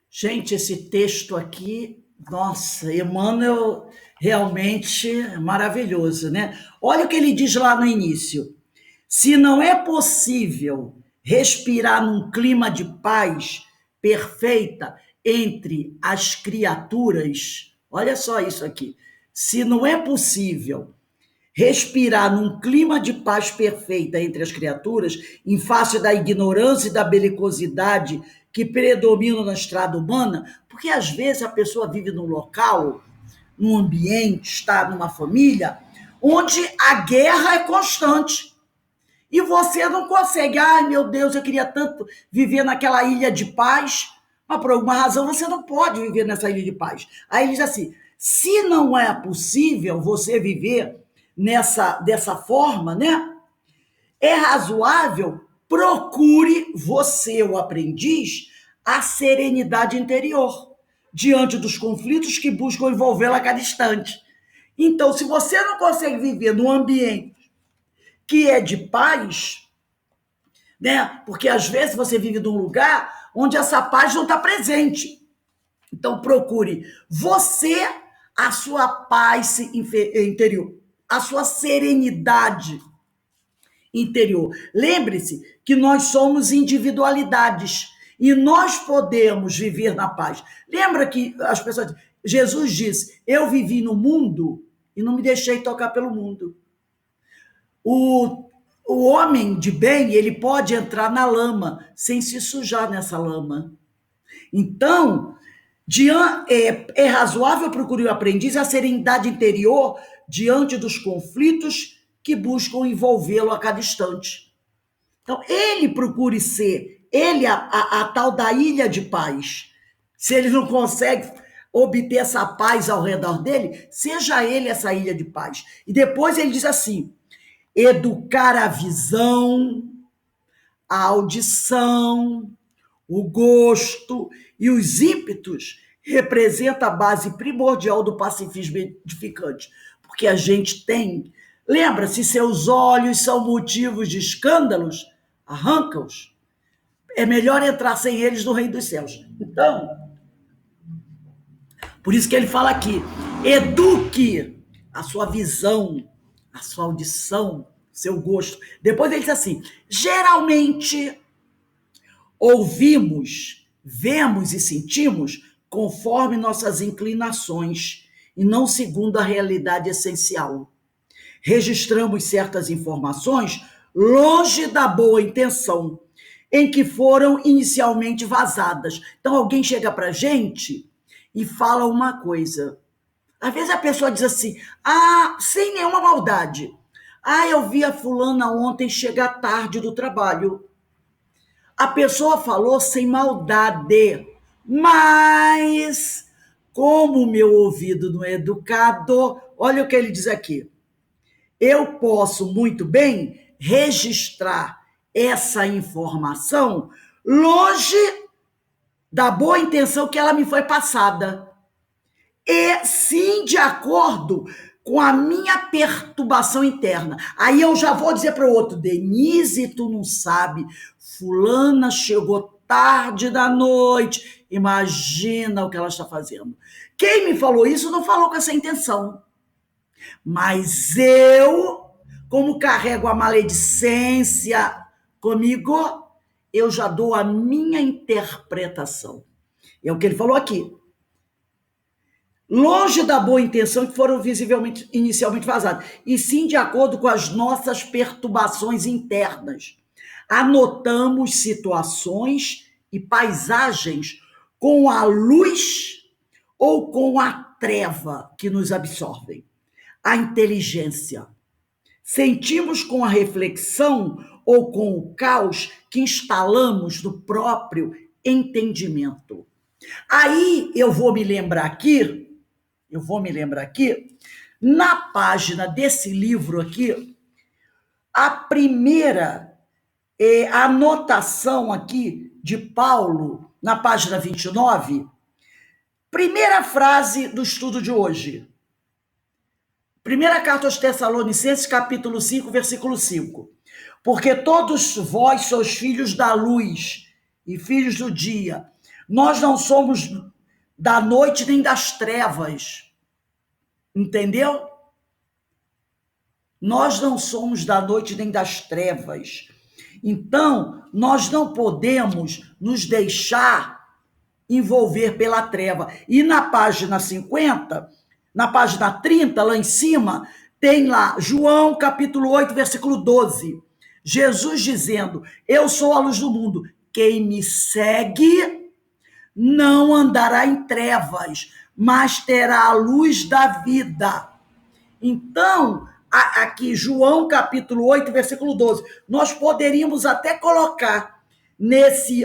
Gente, esse texto aqui, nossa, Emmanuel realmente é maravilhoso, né? Olha o que ele diz lá no início. Se não é possível respirar num clima de paz perfeita entre as criaturas, olha só isso aqui. Se não é possível respirar num clima de paz perfeita entre as criaturas, em face da ignorância e da belicosidade que predominam na estrada humana, porque às vezes a pessoa vive num local, num ambiente, está numa família, onde a guerra é constante. E você não consegue, ai meu Deus, eu queria tanto viver naquela ilha de paz, mas por alguma razão você não pode viver nessa ilha de paz. Aí ele diz assim, se não é possível você viver dessa forma, né? É razoável, procure você, o aprendiz, a serenidade interior diante dos conflitos que buscam envolvê-la a cada instante. Então, se você não consegue viver num ambiente que é de paz, né? Porque às vezes você vive num lugar onde essa paz não está presente. Então, procure você a sua paz interior, a sua serenidade interior. Lembre-se que nós somos individualidades e nós podemos viver na paz. Lembra que as pessoas... Jesus disse, eu vivi no mundo e não me deixei tocar pelo mundo. O homem de bem, ele pode entrar na lama sem se sujar nessa lama. Então, é razoável procurar o aprendiz a serenidade interior diante dos conflitos que buscam envolvê-lo a cada instante. Então, ele procure ser, ele a tal da ilha de paz. Se ele não consegue obter essa paz ao redor dele, seja ele essa ilha de paz. E depois ele diz assim, educar a visão, a audição, o gosto e os ímpetos representa a base primordial do pacifismo edificante, porque a gente tem... Lembra, se seus olhos são motivos de escândalos, arranca-os. É melhor entrar sem eles no reino dos céus. Então, por isso que ele fala aqui, eduque a sua visão, a sua audição, seu gosto. Depois ele diz assim, geralmente ouvimos, vemos e sentimos conforme nossas inclinações e não segundo a realidade essencial. Registramos certas informações longe da boa intenção em que foram inicialmente vazadas. Então alguém chega para a gente e fala uma coisa. Às vezes a pessoa diz assim, sem nenhuma maldade. Eu vi a fulana ontem chegar tarde do trabalho. A pessoa falou sem maldade, mas como o meu ouvido não é educado, olha o que ele diz aqui. Eu posso muito bem registrar essa informação longe da boa intenção que ela me foi passada. E sim de acordo com a minha perturbação interna. Aí eu já vou dizer para o outro, Denise, tu não sabe, fulana chegou tarde da noite, imagina o que ela está fazendo. Quem me falou isso não falou com essa intenção. Mas eu, como carrego a maledicência comigo, eu já dou a minha interpretação. É o que ele falou aqui. Longe da boa intenção que foram visivelmente, inicialmente vazadas, e sim de acordo com as nossas perturbações internas. Anotamos situações e paisagens com a luz ou com a treva que nos absorvem. A inteligência. Sentimos com a reflexão ou com o caos que instalamos no próprio entendimento. Aí eu vou me lembrar aqui, na página desse livro aqui, a primeira anotação aqui de Paulo, na página 29, primeira frase do estudo de hoje. Primeira carta aos Tessalonicenses, capítulo 5, versículo 5. Porque todos vós sois filhos da luz e filhos do dia. Nós não somos da noite nem das trevas. Entendeu? Nós não somos da noite nem das trevas. Então, nós não podemos nos deixar envolver pela treva. E na página 50... Na página 30, lá em cima, tem lá João, capítulo 8, versículo 12. Jesus dizendo, eu sou a luz do mundo. Quem me segue não andará em trevas, mas terá a luz da vida. Então, aqui, João, capítulo 8, versículo 12. Nós poderíamos até colocar nesse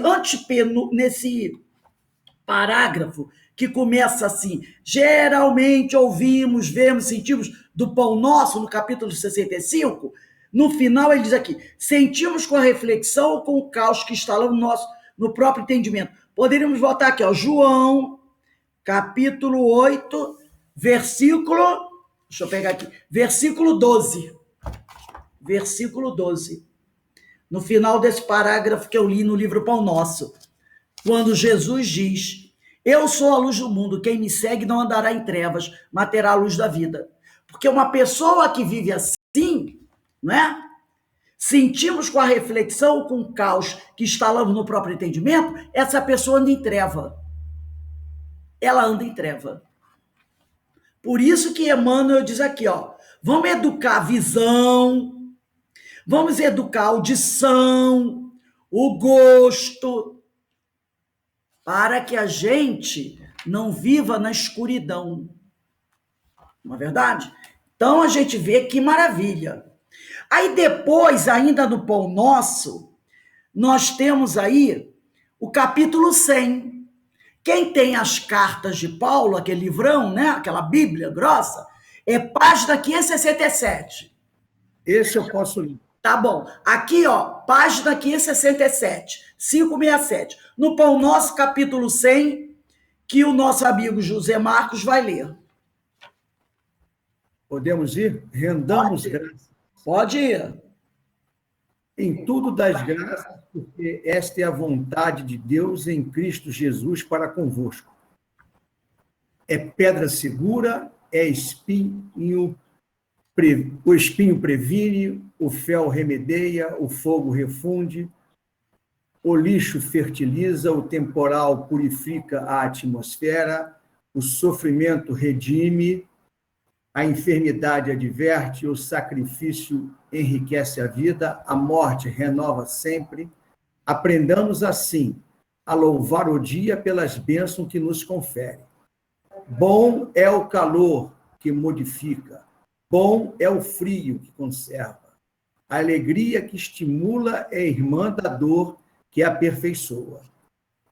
parágrafo, que começa assim, geralmente ouvimos, vemos, sentimos do pão nosso, no capítulo 65, no final ele diz aqui, sentimos com a reflexão ou com o caos que instalamos no próprio entendimento. Poderíamos voltar aqui, João, capítulo 8, versículo, deixa eu pegar aqui, versículo 12. Versículo 12. No final desse parágrafo que eu li no livro Pão Nosso, quando Jesus diz, eu sou a luz do mundo, quem me segue não andará em trevas, mas terá a luz da vida. Porque uma pessoa que vive assim, não é? Sentimos com a reflexão, com o caos que instalamos no próprio entendimento, essa pessoa anda em treva. Ela anda em treva. Por isso que Emmanuel diz aqui, vamos educar a visão, vamos educar a audição, o gosto, para que a gente não viva na escuridão. Não é verdade? Então a gente vê que maravilha. Aí depois, ainda no Pão Nosso, nós temos aí o capítulo 100. Quem tem as cartas de Paulo, aquele livrão, né? Aquela Bíblia grossa, é página 567. Esse eu posso ler. Tá bom. Aqui, página 567, 567. No Pão Nosso, capítulo 100, que o nosso amigo José Marcos vai ler. Podemos ir? Rendamos graças. Pode ir. Em tudo das graças, porque esta é a vontade de Deus em Cristo Jesus para convosco. É pedra segura, é espinho, o espinho previne, o fel remedeia, o fogo refunde, o lixo fertiliza, o temporal purifica a atmosfera, o sofrimento redime, a enfermidade adverte, o sacrifício enriquece a vida, a morte renova sempre. Aprendamos assim a louvar o dia pelas bênçãos que nos confere. Bom é o calor que modifica, bom é o frio que conserva. A alegria que estimula é irmã da dor que aperfeiçoa.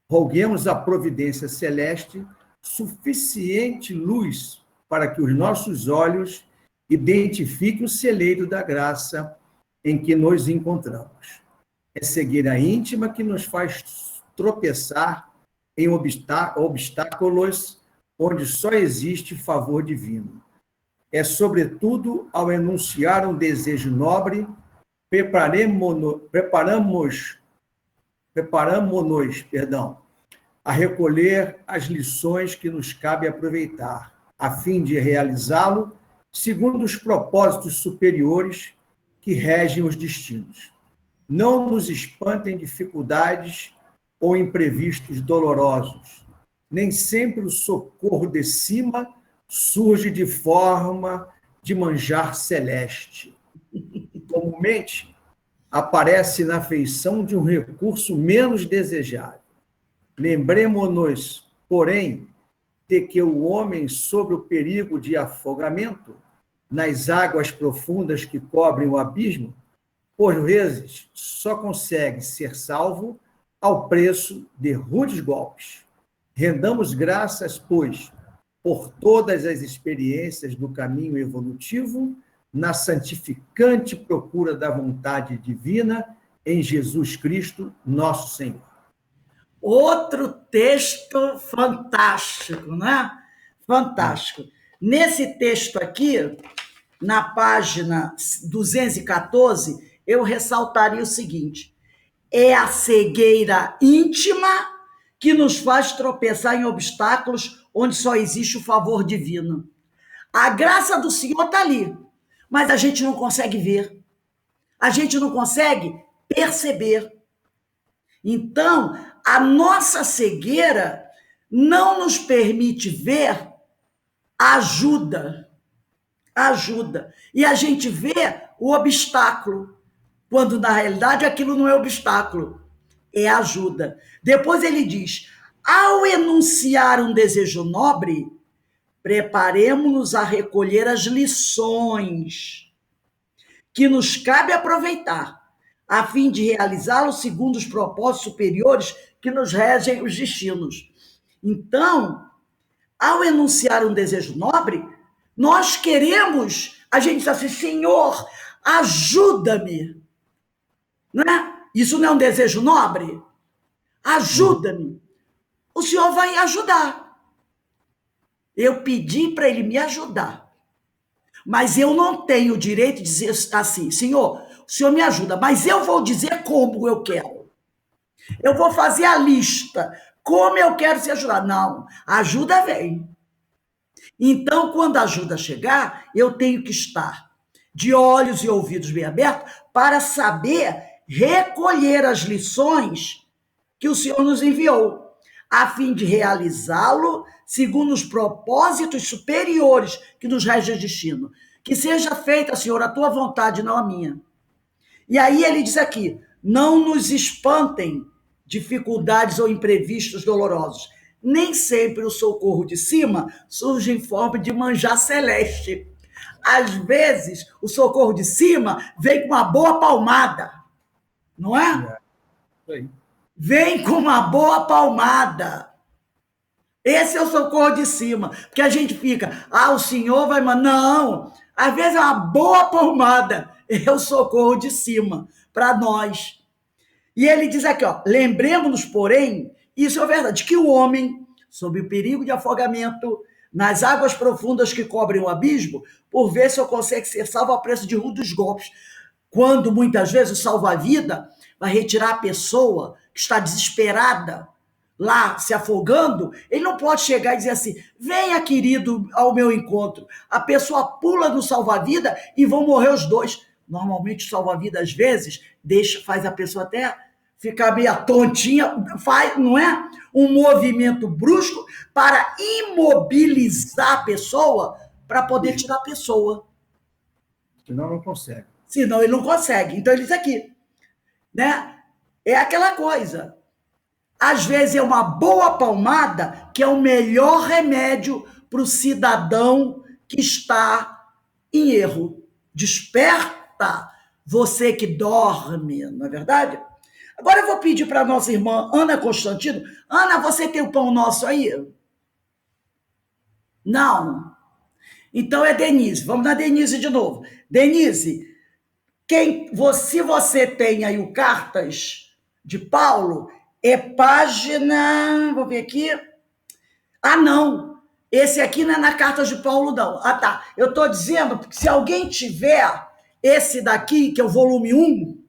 Roguemos a providência celeste suficiente luz para que os nossos olhos identifiquem o celeiro da graça em que nos encontramos. É cegueira íntima que nos faz tropeçar em obstáculos onde só existe favor divino. É, sobretudo, ao enunciar um desejo nobre, preparamos-nos, a recolher as lições que nos cabe aproveitar, a fim de realizá-lo segundo os propósitos superiores que regem os destinos. Não nos espantem dificuldades ou imprevistos dolorosos. Nem sempre o socorro de cima surge de forma de manjar celeste. Comumente, aparece na feição de um recurso menos desejado. Lembremo-nos, porém, de que o homem, sob o perigo de afogamento nas águas profundas que cobrem o abismo, por vezes só consegue ser salvo ao preço de rudes golpes. Rendamos graças, pois, por todas as experiências do caminho evolutivo, na santificante procura da vontade divina em Jesus Cristo, nosso Senhor. Outro texto fantástico, né? Fantástico. Nesse texto aqui, na página 214, eu ressaltaria o seguinte: é a cegueira íntima que nos faz tropeçar em obstáculos onde só existe o favor divino. A graça do Senhor está ali, mas a gente não consegue ver, a gente não consegue perceber. Então, a nossa cegueira não nos permite ver ajuda. E a gente vê o obstáculo, quando na realidade aquilo não é obstáculo, é ajuda. Depois ele diz: ao enunciar um desejo nobre, preparemo-nos a recolher as lições que nos cabe aproveitar, a fim de realizá-lo segundo os propósitos superiores que nos regem os destinos. Então, ao enunciar um desejo nobre, nós queremos, a gente diz assim: Senhor, ajuda-me. Não é? Isso não é um desejo nobre? Ajuda-me. O Senhor vai ajudar. Eu pedi para ele me ajudar. Mas eu não tenho o direito de dizer assim: Senhor, o Senhor me ajuda, mas eu vou dizer como eu quero. Eu vou fazer a lista, como eu quero ser ajudado. Não, a ajuda vem. Então, quando a ajuda chegar, eu tenho que estar de olhos e ouvidos bem abertos para saber recolher as lições que o Senhor nos enviou, a fim de realizá-lo segundo os propósitos superiores que nos regem o destino. Que seja feita, Senhor, a tua vontade, não a minha. E aí ele diz aqui: não nos espantem dificuldades ou imprevistos dolorosos. Nem sempre o socorro de cima surge em forma de manjar celeste. Às vezes, o socorro de cima vem com uma boa palmada, não é? Vem com uma boa palmada. Esse é o socorro de cima. Porque a gente fica: o Senhor vai mandar. Não, às vezes é uma boa palmada. É o socorro de cima para nós. E ele diz aqui, lembremos-nos, porém, isso é verdade, que o homem, sob o perigo de afogamento nas águas profundas que cobrem o abismo, por ver se eu consigo ser salvo a preço de rudes golpes. Quando, muitas vezes, o salva-vida vai retirar a pessoa que está desesperada, lá se afogando, ele não pode chegar e dizer assim: venha, querido, ao meu encontro. A pessoa pula no salva-vida e vão morrer os dois. Normalmente o salva-vida, às vezes, faz a pessoa até ficar meio tontinha, faz, não é? Um movimento brusco para imobilizar a pessoa, para poder tirar a pessoa. Senão não consegue. Senão ele não consegue. Então ele diz aqui, né? É aquela coisa. Às vezes é uma boa palmada que é o melhor remédio para o cidadão que está em erro. Desperta, você que dorme, não é verdade? Agora eu vou pedir para a nossa irmã Ana Constantino. Ana, você tem o pão nosso aí? Não. Então é Denise. Vamos na Denise de novo. Denise, se você tem aí o Cartas de Paulo, é página... Vou ver aqui. Ah, não. Esse aqui não é na Cartas de Paulo, não. Ah, tá. Eu estou dizendo, porque se alguém tiver esse daqui, que é o volume 1,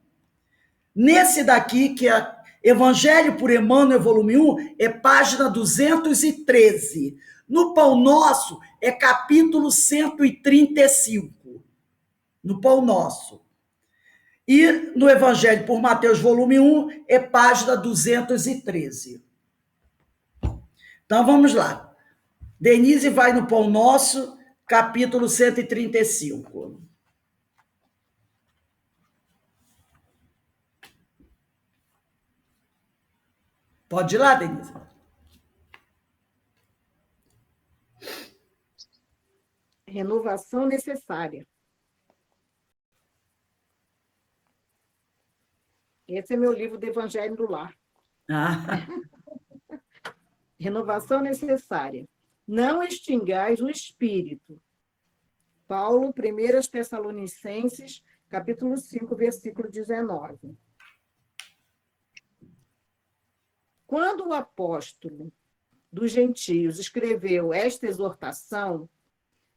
nesse daqui, que é Evangelho por Emmanuel, volume 1, é página 213. No Pão Nosso, é capítulo 135. No Pão Nosso. E no Evangelho por Mateus, volume 1, é página 213. Então, vamos lá. Denise vai no Pão Nosso, capítulo 135. Pode ir lá, Denise. Renovação necessária. Esse é meu livro do Evangelho do Lar. Ah. Renovação necessária. Não extingais o espírito. Paulo, 1 Tessalonicenses, capítulo 5, versículo 19. Quando o apóstolo dos gentios escreveu esta exortação,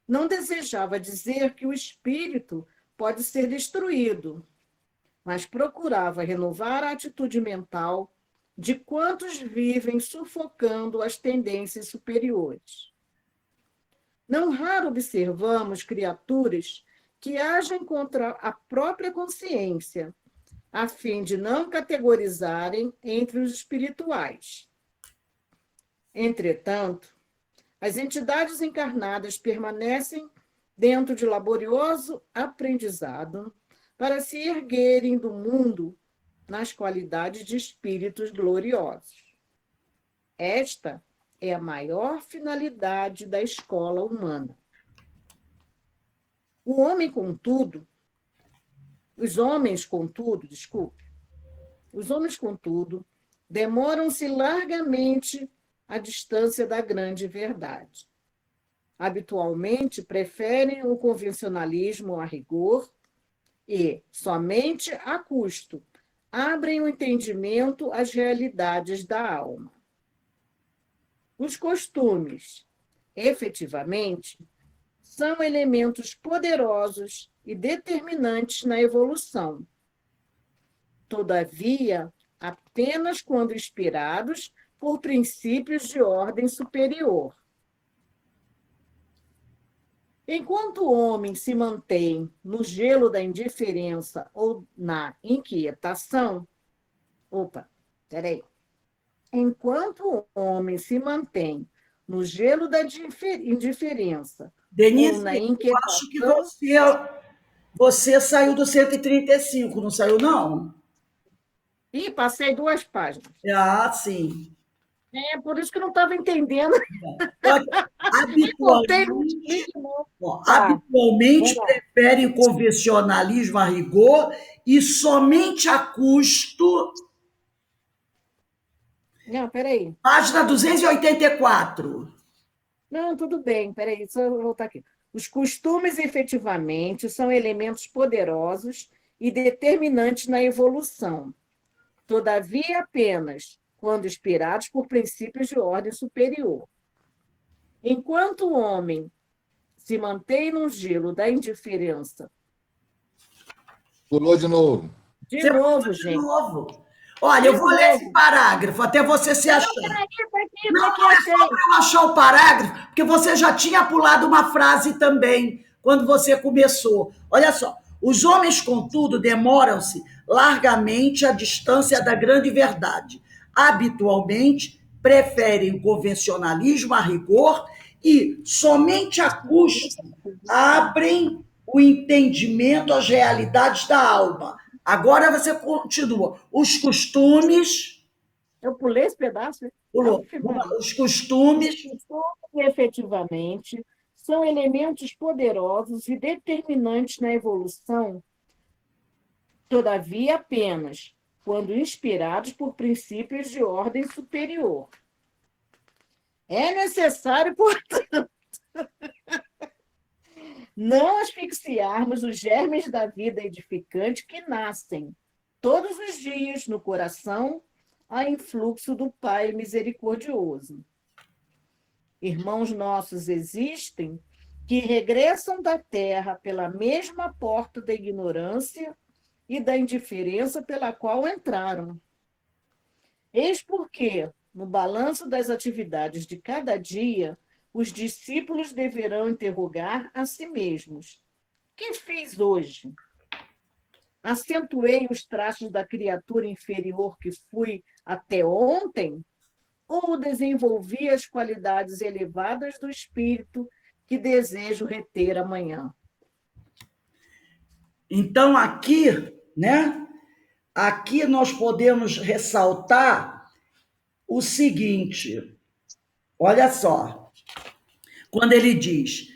não desejava dizer que o espírito pode ser destruído, mas procurava renovar a atitude mental de quantos vivem sufocando as tendências superiores. Não raro observamos criaturas que agem contra a própria consciência, a fim de não categorizarem entre os espirituais. Entretanto, as entidades encarnadas permanecem dentro de laborioso aprendizado para se erguerem do mundo nas qualidades de espíritos gloriosos. Esta é a maior finalidade da escola humana. Os homens, contudo, demoram-se largamente à distância da grande verdade. Habitualmente, preferem o convencionalismo a rigor e, somente a custo, abrem o entendimento às realidades da alma. Os costumes, efetivamente, são elementos poderosos e determinantes na evolução. Todavia, apenas quando inspirados por princípios de ordem superior. Enquanto o homem se mantém no gelo da indiferença ou na inquietação, Enquanto o homem se mantém no gelo da indiferença Denise, ou na eu inquietação... acho que você saiu do 135, não saiu, não? Ih, passei 2 páginas. Ah, sim. É por isso que eu não estava entendendo. Habitualmente preferem o convencionalismo a rigor e somente a custo. Não, peraí. Página 284. Não, tudo bem, peraí, só eu voltar aqui. Os costumes, efetivamente, são elementos poderosos e determinantes na evolução. Todavia, apenas quando inspirados por princípios de ordem superior. Enquanto o homem se mantém no gelo da indiferença. Pulou de novo. De novo, De gente. novo. Olha, eu vou ler esse parágrafo até você se achar. Não é só para eu achar o parágrafo, porque você já tinha pulado uma frase também quando você começou. Olha só. Os homens, contudo, demoram-se largamente à distância da grande verdade. Habitualmente, preferem o convencionalismo a rigor e, somente a custo, abrem o entendimento às realidades da alma. Agora você continua. Os costumes. Eu pulei esse pedaço. Pulou. Os costumes. Efetivamente, são elementos poderosos e determinantes na evolução, todavia apenas quando inspirados por princípios de ordem superior. É necessário, portanto, não asfixiarmos os germes da vida edificante que nascem todos os dias no coração a influxo do Pai misericordioso. Irmãos nossos existem que regressam da terra pela mesma porta da ignorância e da indiferença pela qual entraram. Eis porque, no balanço das atividades de cada dia, os discípulos deverão interrogar a si mesmos: que fiz hoje? Acentuei os traços da criatura inferior que fui até ontem? Ou desenvolvi as qualidades elevadas do espírito que desejo reter amanhã? Então, aqui, né? Aqui nós podemos ressaltar o seguinte. Olha só. Quando ele diz...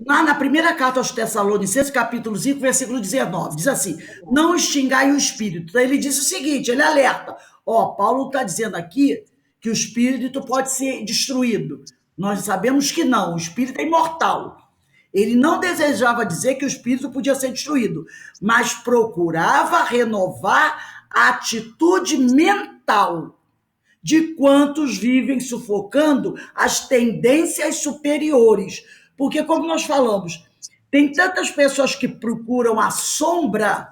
Lá na primeira carta aos Tessalonicenses, capítulo 5, versículo 19, diz assim: não extingai o espírito. Então, ele diz o seguinte, ele alerta. Paulo está dizendo aqui que o espírito pode ser destruído. Nós sabemos que não, o espírito é imortal. Ele não desejava dizer que o espírito podia ser destruído, mas procurava renovar a atitude mental de quantos vivem sufocando as tendências superiores. Porque, como nós falamos, tem tantas pessoas que procuram a sombra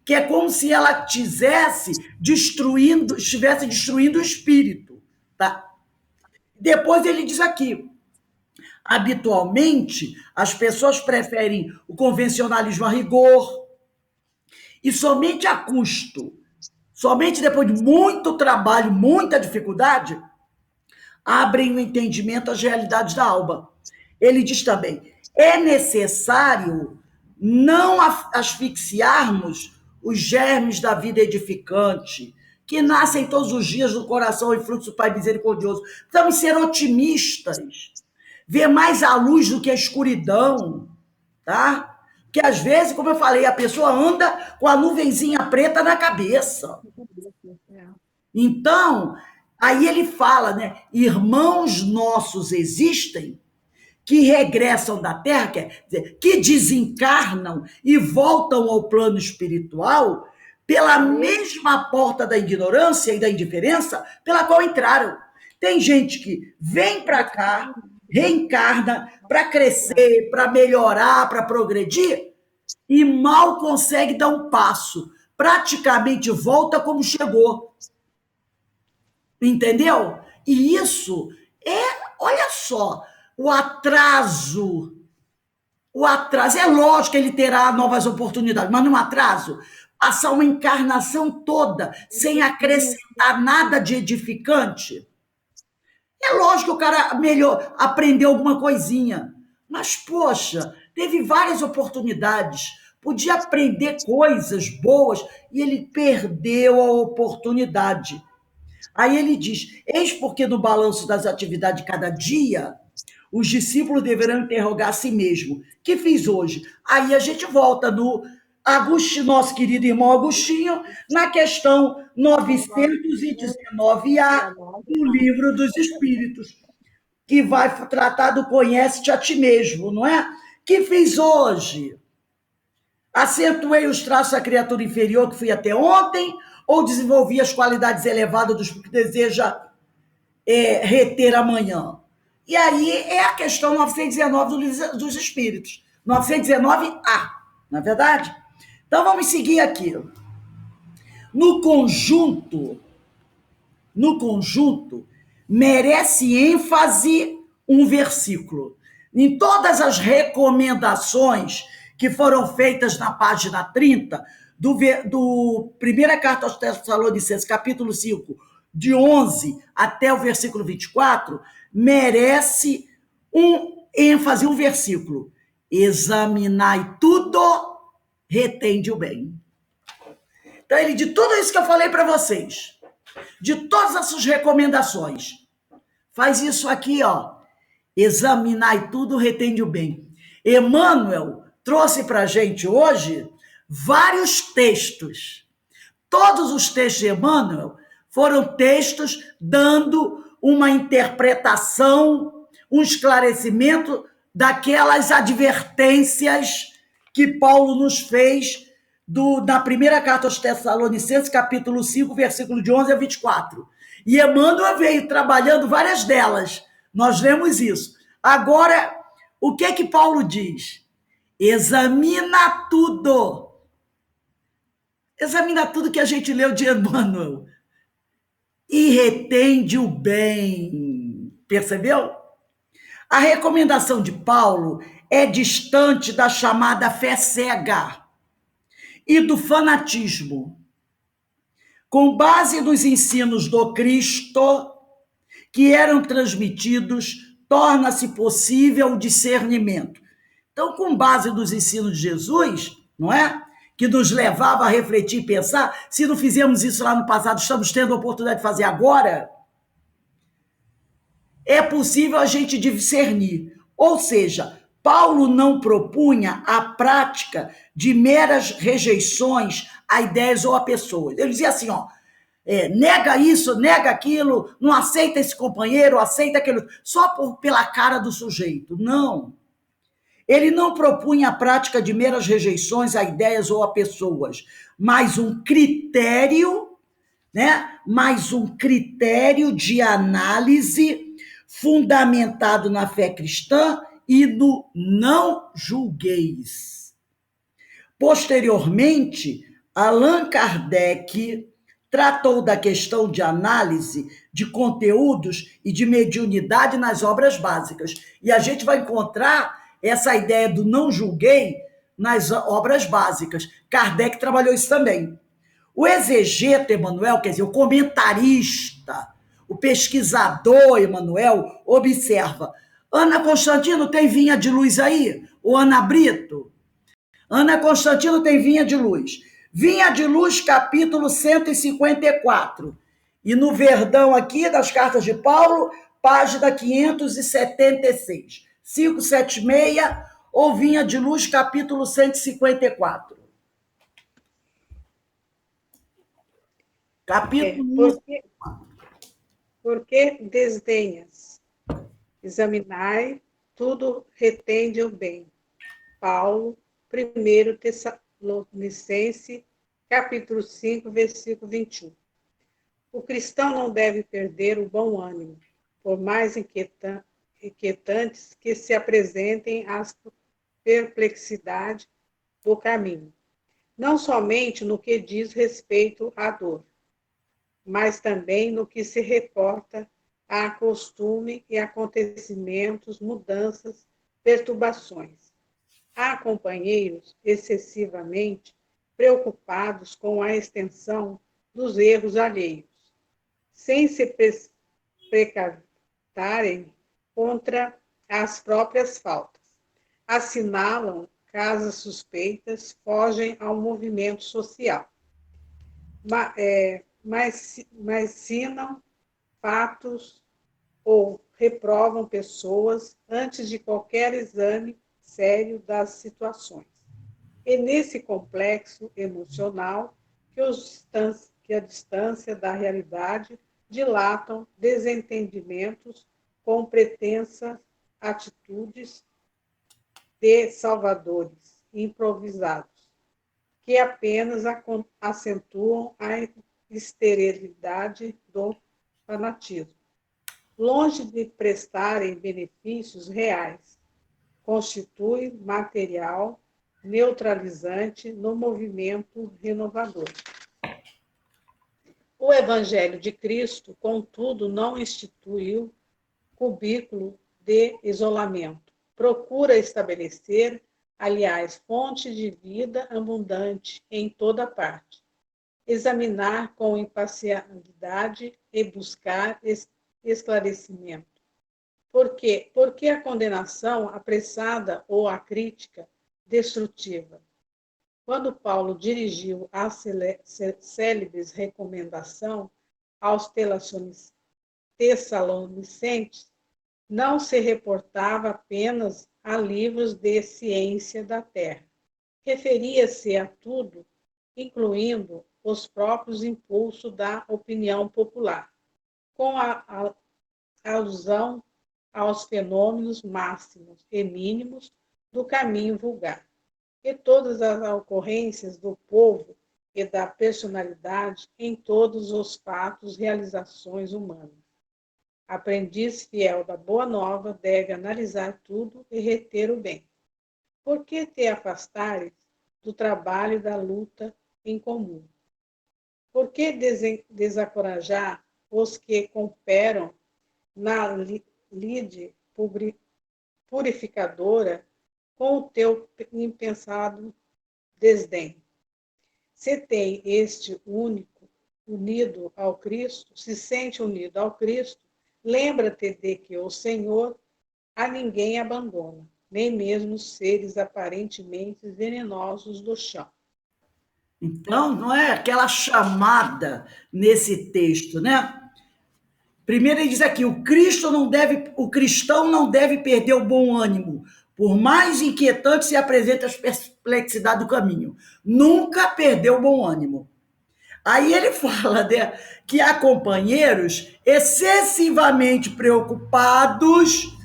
que é como se ela estivesse destruindo o espírito. Tá? Depois ele diz aqui, habitualmente, as pessoas preferem o convencionalismo a rigor e somente a custo, somente depois de muito trabalho, muita dificuldade, abrem o entendimento às realidades da alma. Ele diz também, é necessário não asfixiarmos os germes da vida edificante, que nascem todos os dias no coração e fluxo do Pai misericordioso. Precisamos ser otimistas, ver mais a luz do que a escuridão, tá? Porque às vezes, como eu falei, a pessoa anda com a nuvenzinha preta na cabeça. Então, aí ele fala, né? Irmãos nossos existem que regressam da Terra, quer dizer, que desencarnam e voltam ao plano espiritual pela mesma porta da ignorância e da indiferença pela qual entraram. Tem gente que vem para cá, reencarna para crescer, para melhorar, para progredir, e mal consegue dar um passo. Praticamente volta como chegou. Entendeu? E isso olha só, o atraso, é lógico que ele terá novas oportunidades, mas num atraso, passar uma encarnação toda sem acrescentar nada de edificante, é lógico que o cara melhor aprendeu alguma coisinha, mas, poxa, teve várias oportunidades, podia aprender coisas boas e ele perdeu a oportunidade. Aí ele diz, eis porque no balanço das atividades de cada dia, os discípulos deverão interrogar a si mesmo. Que fiz hoje? Aí a gente volta no nosso querido irmão Agostinho, na questão 919A do Livro dos Espíritos, que vai tratar do conhece-te a ti mesmo, não é? Que fiz hoje? Acentuei os traços da criatura inferior que fui até ontem, ou desenvolver as qualidades elevadas dos que deseja reter amanhã? E aí é a questão 919 do Livro dos Espíritos. 919A, não é verdade? Então vamos seguir aqui. No conjunto, merece ênfase um versículo. Em todas as recomendações que foram feitas na página 30 do primeira carta aos Tessalonicenses, capítulo 5, de 11 até o versículo 24, merece ênfase um versículo. Examinai tudo, retende o bem. Então, ele, de tudo isso que eu falei para vocês, de todas essas recomendações, faz isso aqui, ó. Examinai tudo, retende o bem. Emmanuel trouxe para a gente hoje vários textos. Todos os textos de Emmanuel foram textos dando uma interpretação, um esclarecimento daquelas advertências que Paulo nos fez na primeira carta aos Tessalonicenses, capítulo 5, versículo de 11 a 24. E Emmanuel veio trabalhando várias delas. Nós lemos isso. Agora, o que Paulo diz? Examina tudo. Examina tudo que a gente leu de Emmanuel. E retende o bem. Percebeu? A recomendação de Paulo é distante da chamada fé cega e do fanatismo. Com base nos ensinos do Cristo que eram transmitidos, torna-se possível o discernimento. Então, com base nos ensinos de Jesus, não é? Que nos levava a refletir e pensar, se não fizemos isso lá no passado, estamos tendo a oportunidade de fazer agora, é possível a gente discernir. Ou seja, Paulo não propunha a prática de meras rejeições a ideias ou a pessoas. Ele dizia assim, ó, nega isso, nega aquilo, não aceita esse companheiro, aceita aquilo, só pela cara do sujeito. Não. Ele não propunha a prática de meras rejeições a ideias ou a pessoas, mas um critério, né? Mais um critério de análise fundamentado na fé cristã e no não julgueis. Posteriormente, Allan Kardec tratou da questão de análise de conteúdos e de mediunidade nas obras básicas. E a gente vai encontrar essa ideia do não julguei nas obras básicas. Kardec trabalhou isso também. O exegeta Emmanuel, quer dizer, o comentarista, o pesquisador Emmanuel, observa. Ana Constantino, tem vinha de luz aí? Ou Ana Brito? Ana Constantino tem vinha de luz. Vinha de luz, capítulo 154. E no verdão aqui, das cartas de Paulo, página 576. 576, ou vinha de luz, capítulo 154. Capítulo... Porque desdenhas? Examinai, tudo retende o bem. Paulo, 1 Tessalonicenses, capítulo 5, versículo 21. O cristão não deve perder o bom ânimo, por mais inquietantes que se apresentem as perplexidades do caminho. Não somente no que diz respeito à dor, mas também no que se reporta a costume e acontecimentos, mudanças, perturbações. Há companheiros excessivamente preocupados com a extensão dos erros alheios, sem se precavitarem contra as próprias faltas. Assinalam casas suspeitas, fogem ao movimento social. Mas ensinam fatos ou reprovam pessoas antes de qualquer exame sério das situações. É nesse complexo emocional que a distância da realidade dilatam desentendimentos com pretensas atitudes de salvadores improvisados, que apenas acentuam a esterilidade do fanatismo. Longe de prestarem benefícios reais, constitui material neutralizante no movimento renovador. O Evangelho de Cristo, contudo, não instituiu cubículo de isolamento. Procura estabelecer, aliás, fonte de vida abundante em toda parte. Examinar com imparcialidade e buscar esclarecimento. Por quê? Porque a condenação apressada ou a crítica destrutiva? Quando Paulo dirigiu a célebres recomendação aos Tessalonicenses, não se reportava apenas a livros de ciência da terra. Referia-se a tudo, incluindo os próprios impulsos da opinião popular, com a alusão aos fenômenos máximos e mínimos do caminho vulgar, e todas as ocorrências do povo e da personalidade em todos os fatos, realizações humanas. Aprendiz fiel da Boa Nova deve analisar tudo e reter o bem. Por que te afastares do trabalho e da luta em comum? Por que desencorajar os que cooperam na lide purificadora com o teu impensado desdém? Se tem este único unido ao Cristo, se sente unido ao Cristo, lembra-te de que o Senhor a ninguém abandona, nem mesmo os seres aparentemente venenosos do chão. Então, não é aquela chamada nesse texto, né? Primeiro ele diz aqui, o cristão não deve perder o bom ânimo, por mais inquietante se apresente as perplexidades do caminho. Nunca perdeu o bom ânimo. Aí ele fala que há companheiros excessivamente preocupados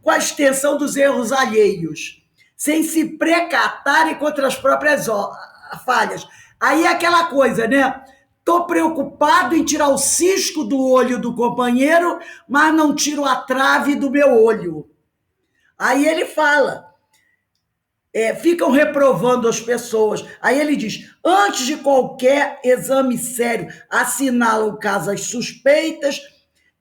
com a extensão dos erros alheios, sem se precatarem contra as próprias falhas. Aí é aquela coisa, né? Estou preocupado em tirar o cisco do olho do companheiro, mas não tiro a trave do meu olho. Aí ele fala, ficam reprovando as pessoas. Aí ele diz, antes de qualquer exame sério, assinalam causas suspeitas,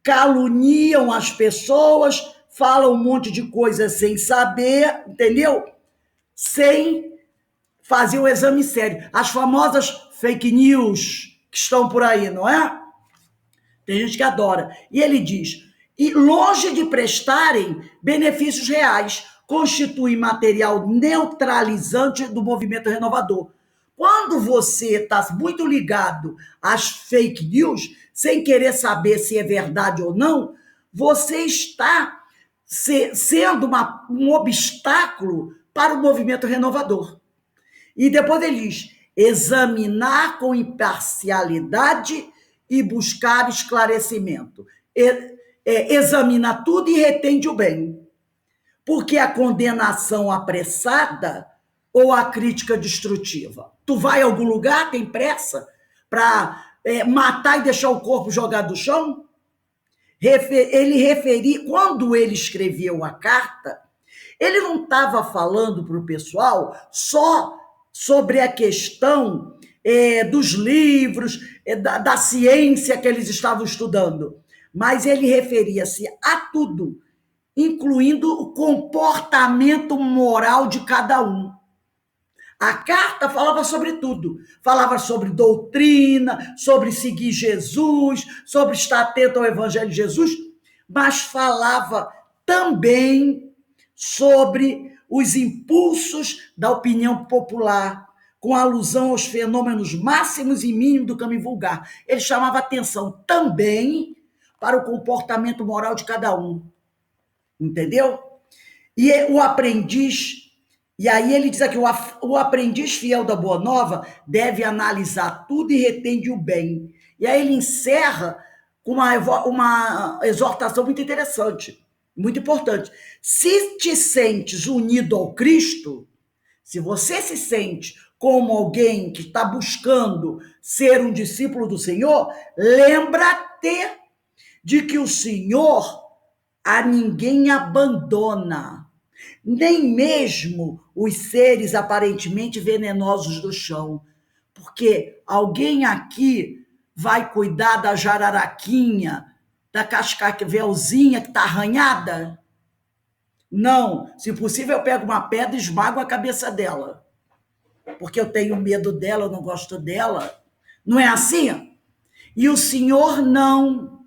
caluniam as pessoas, falam um monte de coisa sem saber, entendeu? Sem fazer o exame sério. As famosas fake news que estão por aí, não é? Tem gente que adora. E ele diz, e longe de prestarem benefícios reais, constitui material neutralizante do movimento renovador. Quando você está muito ligado às fake news, sem querer saber se é verdade ou não, você está sendo um obstáculo para o movimento renovador. E depois ele diz, examinar com imparcialidade e buscar esclarecimento. Examina tudo e retende o bem. Porque a condenação apressada ou a crítica destrutiva? Tu vai a algum lugar, tem pressa, para matar e deixar o corpo jogado no chão? Quando ele escreveu a carta, ele não estava falando para o pessoal só sobre a questão dos livros, da ciência que eles estavam estudando, mas ele referia-se a tudo, incluindo o comportamento moral de cada um. A carta falava sobre tudo, falava sobre doutrina, sobre seguir Jesus, sobre estar atento ao Evangelho de Jesus, mas falava também sobre os impulsos da opinião popular, com alusão aos fenômenos máximos e mínimos do caminho vulgar. Ele chamava atenção também para o comportamento moral de cada um. Entendeu? E o aprendiz, e aí ele diz aqui, o aprendiz fiel da Boa Nova deve analisar tudo e retende o bem. E aí ele encerra com uma exortação muito interessante, muito importante. Se te sentes unido ao Cristo, se você se sente como alguém que está buscando ser um discípulo do Senhor, lembra-te de que o Senhor a ninguém abandona, nem mesmo os seres aparentemente venenosos do chão, porque alguém aqui vai cuidar da jararaquinha, da cascavelzinha que está arranhada? Não, se possível eu pego uma pedra e esmago a cabeça dela, porque eu tenho medo dela, eu não gosto dela. Não é assim? E o Senhor não.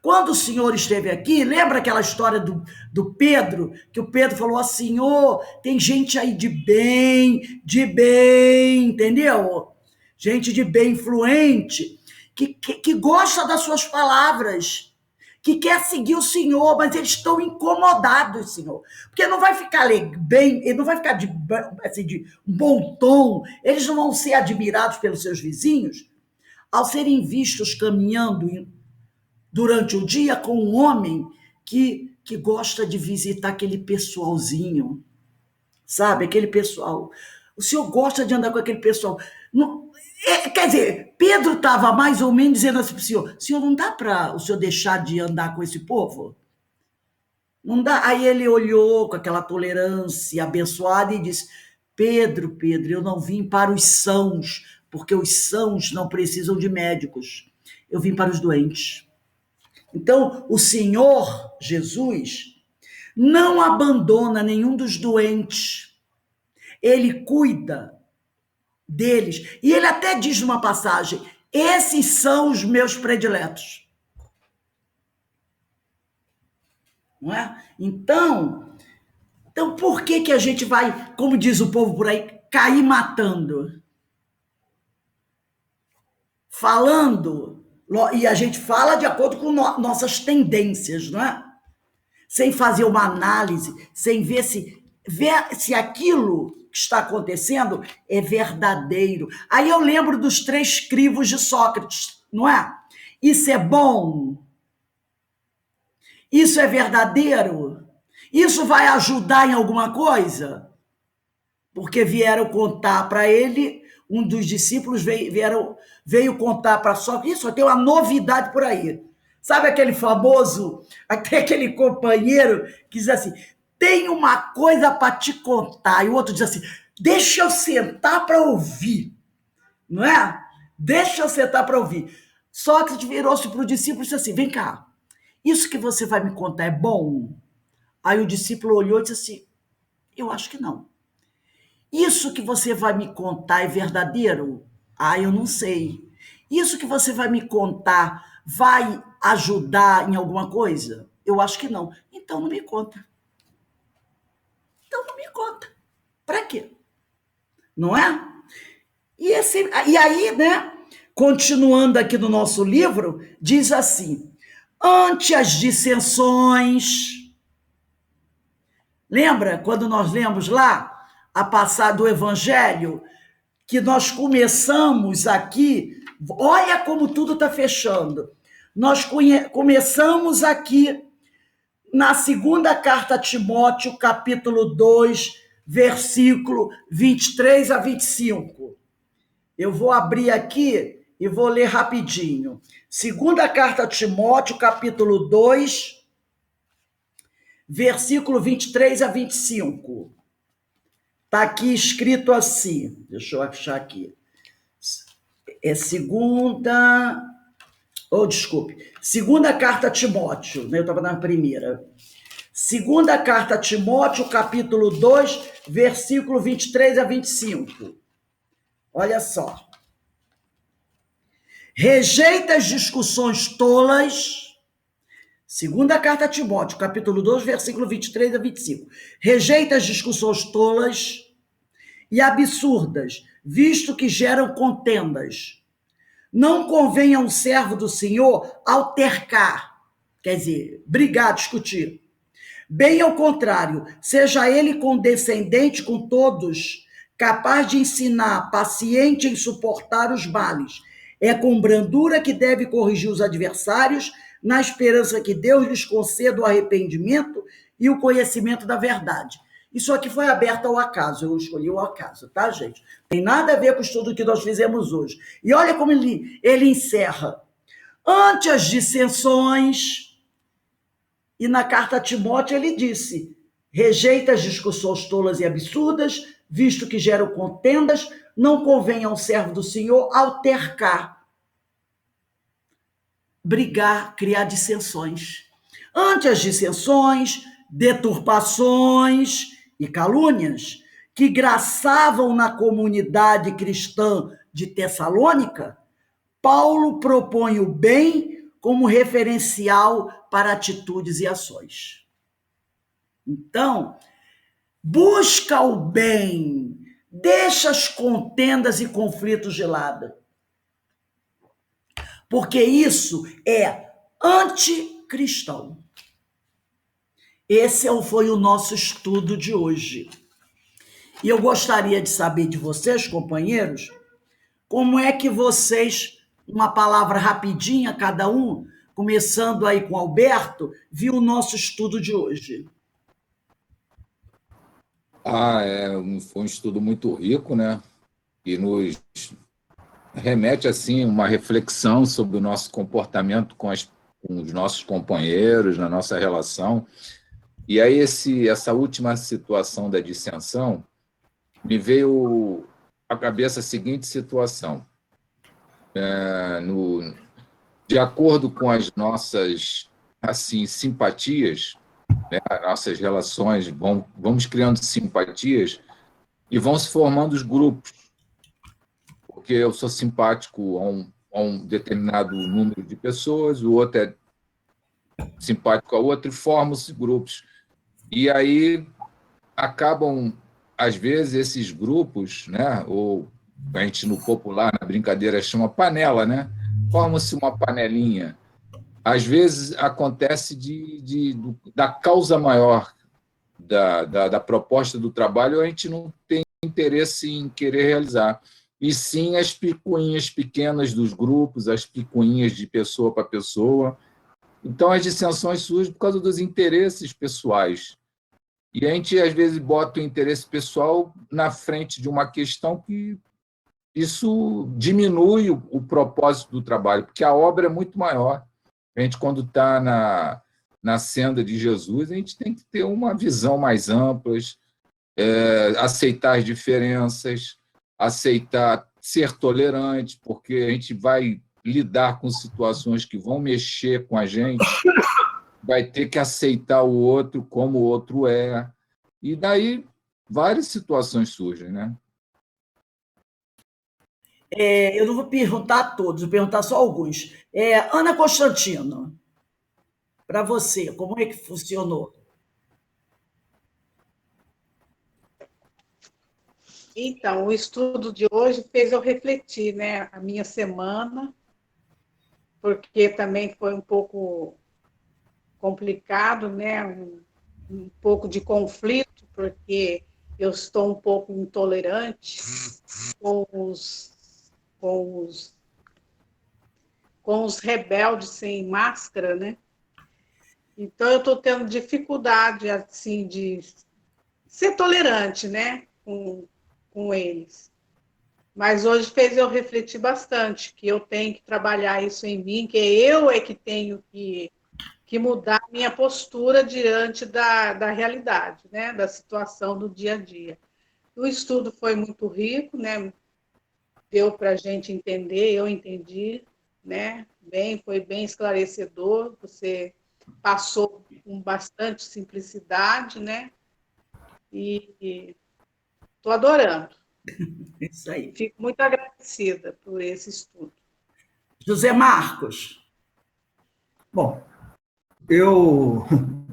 Quando o Senhor esteve aqui, lembra aquela história do Pedro, que o Pedro falou assim, Senhor, tem gente aí de bem, entendeu? Gente de bem, influente, que gosta das suas palavras, que quer seguir o Senhor, mas eles estão incomodados, Senhor, porque não vai ficar bem, ele não vai ficar assim, de bom tom, eles não vão ser admirados pelos seus vizinhos, ao serem vistos caminhando durante o dia com um homem que gosta de visitar aquele pessoalzinho, sabe? Aquele pessoal. O Senhor gosta de andar com aquele pessoal. Não, quer dizer, Pedro estava mais ou menos dizendo assim para o Senhor, não dá para o Senhor deixar de andar com esse povo? Não dá. Aí ele olhou com aquela tolerância abençoada e disse, Pedro, eu não vim para os sãos, porque os sãos não precisam de médicos. Eu vim para os doentes. Então, o Senhor Jesus não abandona nenhum dos doentes. Ele cuida deles. E ele até diz numa passagem, esses são os meus prediletos. Não é? Então por que a gente vai, como diz o povo por aí, cair matando? Falando, e a gente fala de acordo com nossas tendências, não é? Sem fazer uma análise, sem ver se aquilo que está acontecendo é verdadeiro. Aí eu lembro dos 3 crivos de Sócrates, não é? Isso é bom? Isso é verdadeiro? Isso vai ajudar em alguma coisa? Porque vieram contar para ele, um dos discípulos veio contar para Sócrates, isso tem uma novidade por aí. Sabe aquele famoso, até aquele companheiro que diz assim, tem uma coisa para te contar, e o outro diz assim, deixa eu sentar para ouvir, não é? Deixa eu sentar para ouvir. Sócrates virou-se para o discípulo e disse assim, vem cá, isso que você vai me contar é bom? Aí o discípulo olhou e disse assim, eu acho que não. Isso que você vai me contar é verdadeiro? Ah, eu não sei. Isso que você vai me contar vai ajudar em alguma coisa? Eu acho que não. Então não me conta. Para quê? Não é? E aí, né? Continuando aqui no nosso livro, diz assim, ante as dissensões, lembra quando nós lemos lá a passar do Evangelho, que nós começamos aqui, olha como tudo está fechando, nós começamos aqui na segunda carta a Timóteo, capítulo 2, versículo 23 a 25. Eu vou abrir aqui e vou ler rapidinho. Segunda carta a Timóteo, capítulo 2, versículo 23 a 25. Está aqui escrito assim, deixa eu achar aqui. Segunda carta a Timóteo, né? Eu estava na primeira. Segunda carta a Timóteo, capítulo 2, versículo 23 a 25. Olha só. Rejeita as discussões tolas. Segunda carta a Timóteo, capítulo 2, versículo 23 a 25. Rejeita as discussões tolas e absurdas, visto que geram contendas. Não convém a um servo do Senhor altercar, quer dizer, brigar, discutir. Bem ao contrário, seja ele condescendente com todos, capaz de ensinar, paciente em suportar os males. É com brandura que deve corrigir os adversários, na esperança que Deus lhes conceda o arrependimento e o conhecimento da verdade. Isso aqui foi aberto ao acaso, eu escolhi o acaso, tá, gente? Tem nada a ver com o estudo que nós fizemos hoje. E olha como ele encerra. Ante as dissensões, e na carta a Timóteo ele disse, rejeita as discussões tolas e absurdas, visto que geram contendas, não convém ao servo do Senhor altercar, brigar, criar dissensões. Ante as dissensões, deturpações e calúnias que graçavam na comunidade cristã de Tessalônica, Paulo propõe o bem como referencial para atitudes e ações. Então, busca o bem, deixa as contendas e conflitos de lado, porque isso é anticristão. Esse foi o nosso estudo de hoje. E eu gostaria de saber de vocês, companheiros, como é que vocês, uma palavra rapidinha cada um, começando aí com Alberto, viu o nosso estudo de hoje? Foi um estudo muito rico, né? E nos remete assim uma reflexão sobre o nosso comportamento com os nossos companheiros, na nossa relação. E aí essa última situação da dissensão me veio à cabeça a seguinte situação. De acordo com as nossas assim simpatias, né, as nossas relações, vamos criando simpatias e vão se formando os grupos, porque eu sou simpático a um determinado número de pessoas, o outro é simpático a outro, e formam-se grupos. E aí acabam, às vezes, esses grupos, né, ou a gente no popular, na brincadeira, chama panela, né? Forma-se uma panelinha. Às vezes acontece da causa maior da proposta do trabalho, a gente não tem interesse em querer realizar, e sim as picuinhas pequenas dos grupos, as picuinhas de pessoa para pessoa. Então, as dissensões surgem por causa dos interesses pessoais. E a gente, às vezes, bota o interesse pessoal na frente de uma questão que isso diminui o propósito do trabalho, porque a obra é muito maior. A gente, quando está na senda de Jesus, a gente tem que ter uma visão mais ampla, aceitar as diferenças, aceitar ser tolerante, porque a gente vai lidar com situações que vão mexer com a gente, vai ter que aceitar o outro como o outro é. E daí várias situações surgem, né? Eu não vou perguntar a todos, vou perguntar só alguns. Ana Constantino, para você, como é que funcionou? Então, o estudo de hoje fez eu refletir, né, a minha semana, porque também foi um pouco complicado, né, um pouco de conflito, porque eu estou um pouco intolerante com os rebeldes sem máscara, né? Então, eu estou tendo dificuldade, assim, de ser tolerante, né, com eles. Mas hoje fez eu refletir bastante, que eu tenho que trabalhar isso em mim, que eu que tenho que mudar a minha postura diante da realidade, né, da situação do dia a dia. O estudo foi muito rico, né, deu para a gente entender, eu entendi, né, foi bem esclarecedor, você passou com bastante simplicidade, né, e estou adorando. Isso aí. Fico muito agradecida por esse estudo. José Marcos. Bom,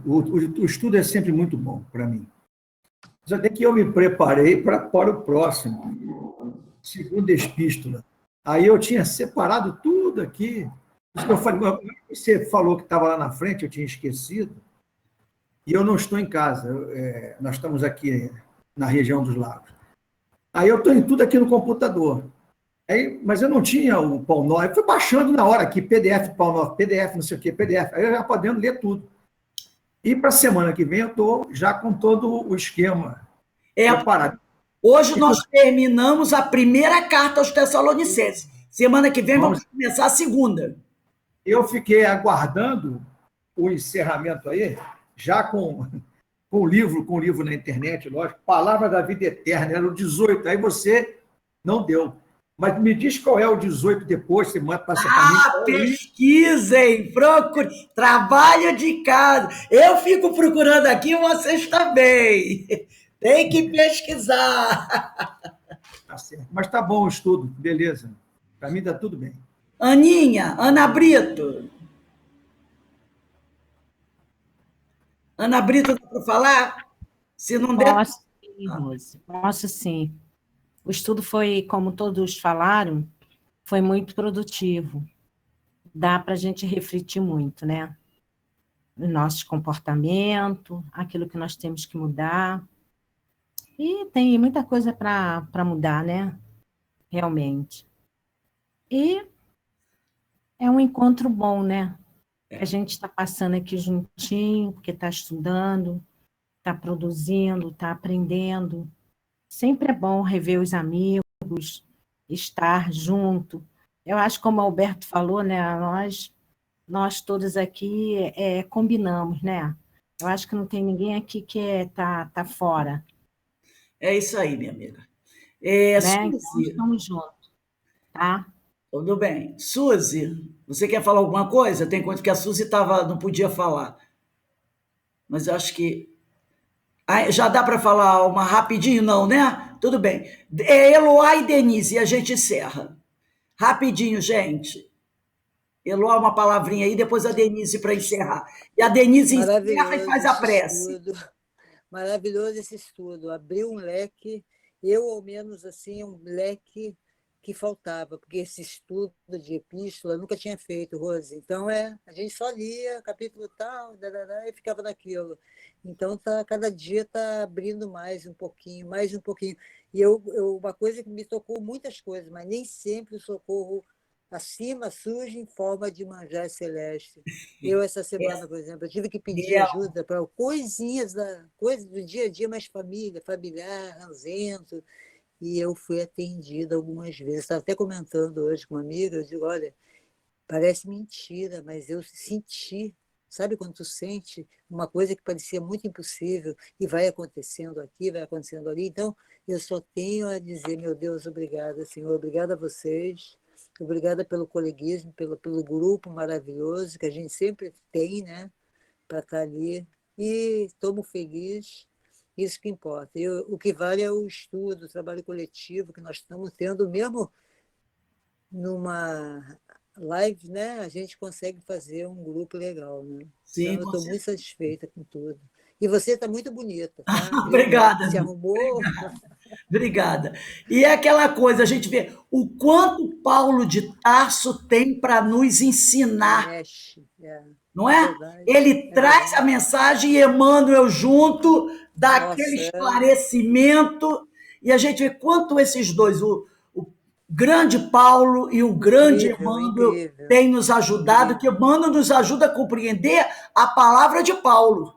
o estudo é sempre muito bom para mim. Só que eu me preparei para o próximo, segunda epístola. Aí eu tinha separado tudo aqui. Isso que eu falei, você falou que estava lá na frente, eu tinha esquecido. E eu não estou em casa. Nós estamos aqui na região dos lagos. Aí eu estou em tudo aqui no computador. Mas eu não tinha o Pão Norte. Eu fui baixando na hora aqui, PDF, Pão Norte, PDF, não sei o quê, PDF. Aí eu já podendo ler tudo. E para a semana que vem eu estou já com todo o esquema É, preparado. hoje nós terminamos a primeira carta aos Tessalonicenses. Semana que vem vamos começar a segunda. Eu fiquei aguardando o encerramento aí, já com o livro na internet, lógico, Palavra da Vida Eterna, era o 18, aí você não deu. Mas me diz qual é o 18 depois, você passa para mim. Ah, pesquisem, procure, trabalho de casa. Eu fico procurando aqui, vocês também. Tem que pesquisar. Tá certo. Mas tá bom o estudo, beleza. Para mim está tudo bem. Aninha, Ana Brito. Ana Brito, dá para falar? Se não der. Posso sim, Rose. Posso sim. O estudo foi, como todos falaram, foi muito produtivo. Dá para a gente refletir muito, né? O nosso comportamento, aquilo que nós temos que mudar. E tem muita coisa para mudar, né? Realmente. E é um encontro bom, né? A gente está passando aqui juntinho, porque está estudando, está produzindo, está aprendendo. Sempre é bom rever os amigos, estar junto. Eu acho, como o Alberto falou, né? Nós todos aqui combinamos, né? Eu acho que não tem ninguém aqui que tá fora. É isso aí, minha amiga. Né? Então, Suzy, estamos juntos, tá? tudo bem. Suzy, você quer falar alguma coisa? Tem coisa que a Suzy não podia falar. Mas eu acho que. Ah, já dá para falar uma rapidinho, não, né? Tudo bem. Eloá e Denise, e a gente encerra. Rapidinho, gente. Eloá, uma palavrinha aí, depois a Denise para encerrar. E a Denise encerra e faz a prece. Maravilhoso esse estudo. Abriu um leque, eu, ao menos, assim, um leque que faltava, porque esse estudo de epístola eu nunca tinha feito, Rose. Então, a gente só lia capítulo tal, e ficava naquilo. Então, cada dia está abrindo mais um pouquinho, mais um pouquinho. E uma coisa que me tocou muitas coisas, mas nem sempre o socorro acima surge em forma de manjar celeste. Eu, essa semana, por exemplo, eu tive que pedir ajuda para coisinhas coisas do dia a dia, mais familiar, ranzento, e eu fui atendida algumas vezes. Estava até comentando hoje com uma amiga, eu digo, olha, parece mentira, mas eu senti, sabe quando tu sente uma coisa que parecia muito impossível e vai acontecendo aqui, vai acontecendo ali? Então, eu só tenho a dizer, meu Deus, obrigada, Senhor, obrigada a vocês, obrigada pelo coleguismo, pelo grupo maravilhoso que a gente sempre tem, né, para estar ali. E estou feliz, isso que importa. O que vale é o estudo, o trabalho coletivo que nós estamos tendo, mesmo numa live, né, a gente consegue fazer um grupo legal, né? Sim, então, eu estou muito satisfeita com tudo. E você está muito bonita, tá? Obrigada. Se arrumou. Obrigada. E é aquela coisa, a gente vê o quanto Paulo de Tarso tem para nos ensinar. Não é? Verdade, Ele traz a mensagem e Emmanuel junto, dá aquele esclarecimento, e a gente vê quanto esses dois, o grande Paulo e o grande Emmanuel, têm nos ajudado, que Emmanuel nos ajuda a compreender a palavra de Paulo.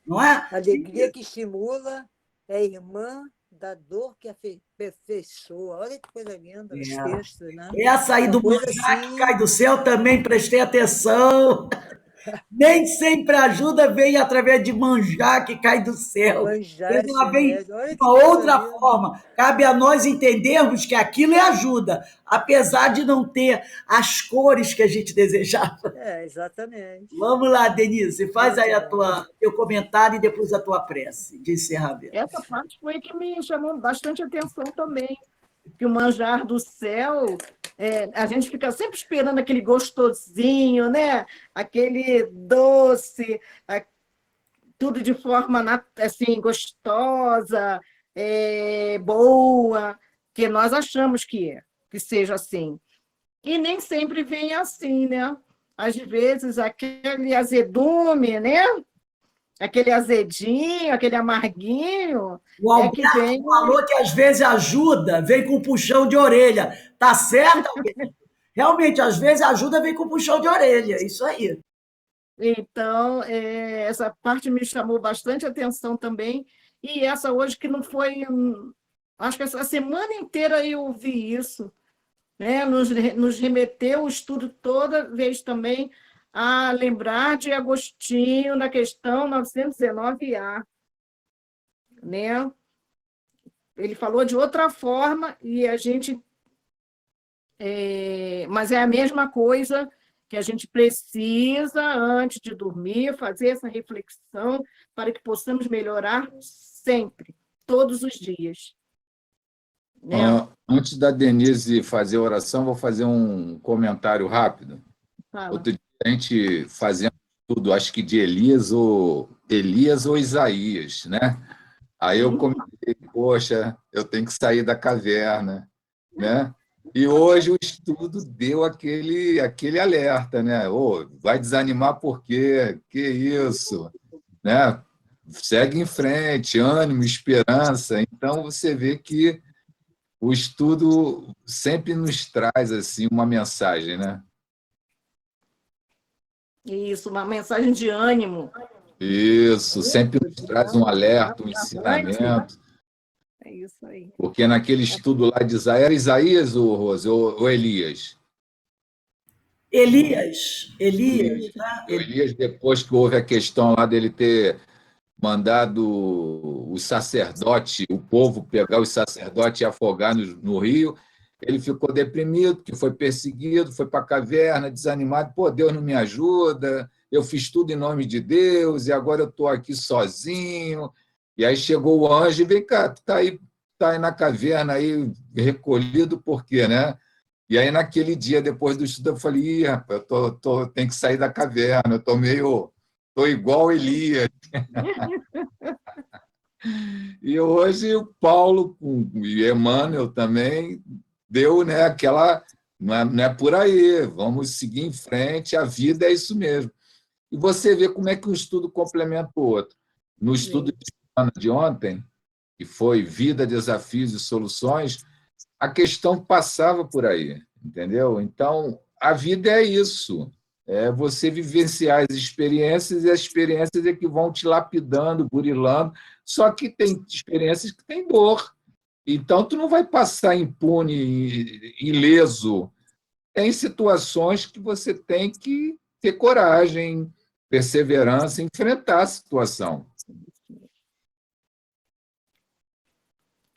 Não é? A alegria que estimula é irmã da dor que aperfeiçoa. Olha que coisa linda, os textos, né? Essa aí do manjar que cai do céu também prestei atenção. Nem sempre a ajuda vem através de manjar que cai do céu. Ela vem de uma outra forma. Cabe a nós entendermos que aquilo é ajuda, apesar de não ter as cores que a gente desejava. Exatamente. Vamos lá, Denise, faz aí teu comentário e depois a tua prece de encerramento. Essa parte foi que me chamou bastante atenção também, que o manjar do céu, a gente fica sempre esperando aquele gostosinho, né? Aquele doce, tudo de forma assim, gostosa, boa, que nós achamos que seja assim. E nem sempre vem assim, né? Às vezes, aquele azedume, né? Aquele azedinho, aquele amarguinho. O Alberto falou que às vezes ajuda, vem com puxão de orelha. Tá certo? Realmente, às vezes a ajuda vem com puxão de orelha, isso aí. Então, essa parte me chamou bastante atenção também. E essa hoje que não foi. Acho que essa semana inteira eu ouvi isso, né? Nos remeteu o estudo toda vez também a lembrar de Agostinho na questão 919A, né? Ele falou de outra forma e a gente. Mas é a mesma coisa que a gente precisa, antes de dormir, fazer essa reflexão para que possamos melhorar sempre, todos os dias. Né? Antes da Denise fazer a oração, vou fazer um comentário rápido. Fala. Outro dia a gente fazendo tudo, acho que de Elias ou Isaías, né? Aí eu comentei, poxa, eu tenho que sair da caverna, né? E hoje o estudo deu aquele alerta, né? Ô, vai desanimar por quê? Que isso? Né? Segue em frente, ânimo, esperança. Então você vê que o estudo sempre nos traz assim uma mensagem, né? Isso, uma mensagem de ânimo. Isso, sempre nos traz um alerta, um ensinamento. É isso aí. Porque naquele estudo lá de Isaías, era Isaías ou Rose, ou Elias? Elias, Elias. né? Elias, depois que houve a questão lá dele ter mandado os sacerdotes, o povo pegar os sacerdotes e afogar no rio, ele ficou deprimido, que foi perseguido, foi para a caverna, desanimado. Pô, Deus não me ajuda, eu fiz tudo em nome de Deus e agora eu estou aqui sozinho. E aí chegou o anjo e vem cá, tu tá aí na caverna, aí recolhido, por quê, né? E aí, naquele dia, depois do estudo, eu falei, ih, rapaz, tenho que sair da caverna, estou igual Elias. E hoje o Paulo e Emmanuel também deu, né, aquela. Não é por aí, vamos seguir em frente, a vida é isso mesmo. E você vê como é que um estudo complementa o outro. No estudo de ontem, que foi Vida, Desafios e Soluções, a questão passava por aí, entendeu? Então, a vida é isso. É você vivenciar as experiências e as experiências é que vão te lapidando, burilando. Só que tem experiências que têm dor. Então, tu não vai passar impune, ileso. Tem situações que você tem que ter coragem, perseverança, enfrentar a situação.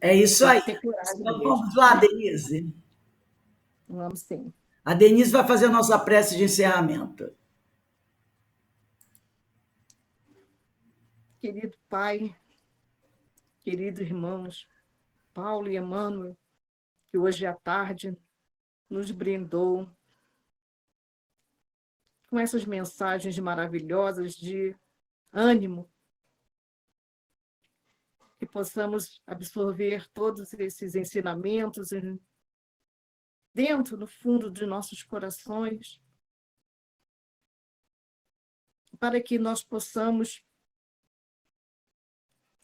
É isso Tem aí. que ter coragem Então, mesmo. vamos lá, Denise. Vamos sim. A Denise vai fazer a nossa prece de encerramento. Querido Pai, queridos irmãos, Paulo e Emmanuel, que hoje à tarde nos brindou com essas mensagens maravilhosas de ânimo, que possamos absorver todos esses ensinamentos dentro, no fundo de nossos corações, para que nós possamos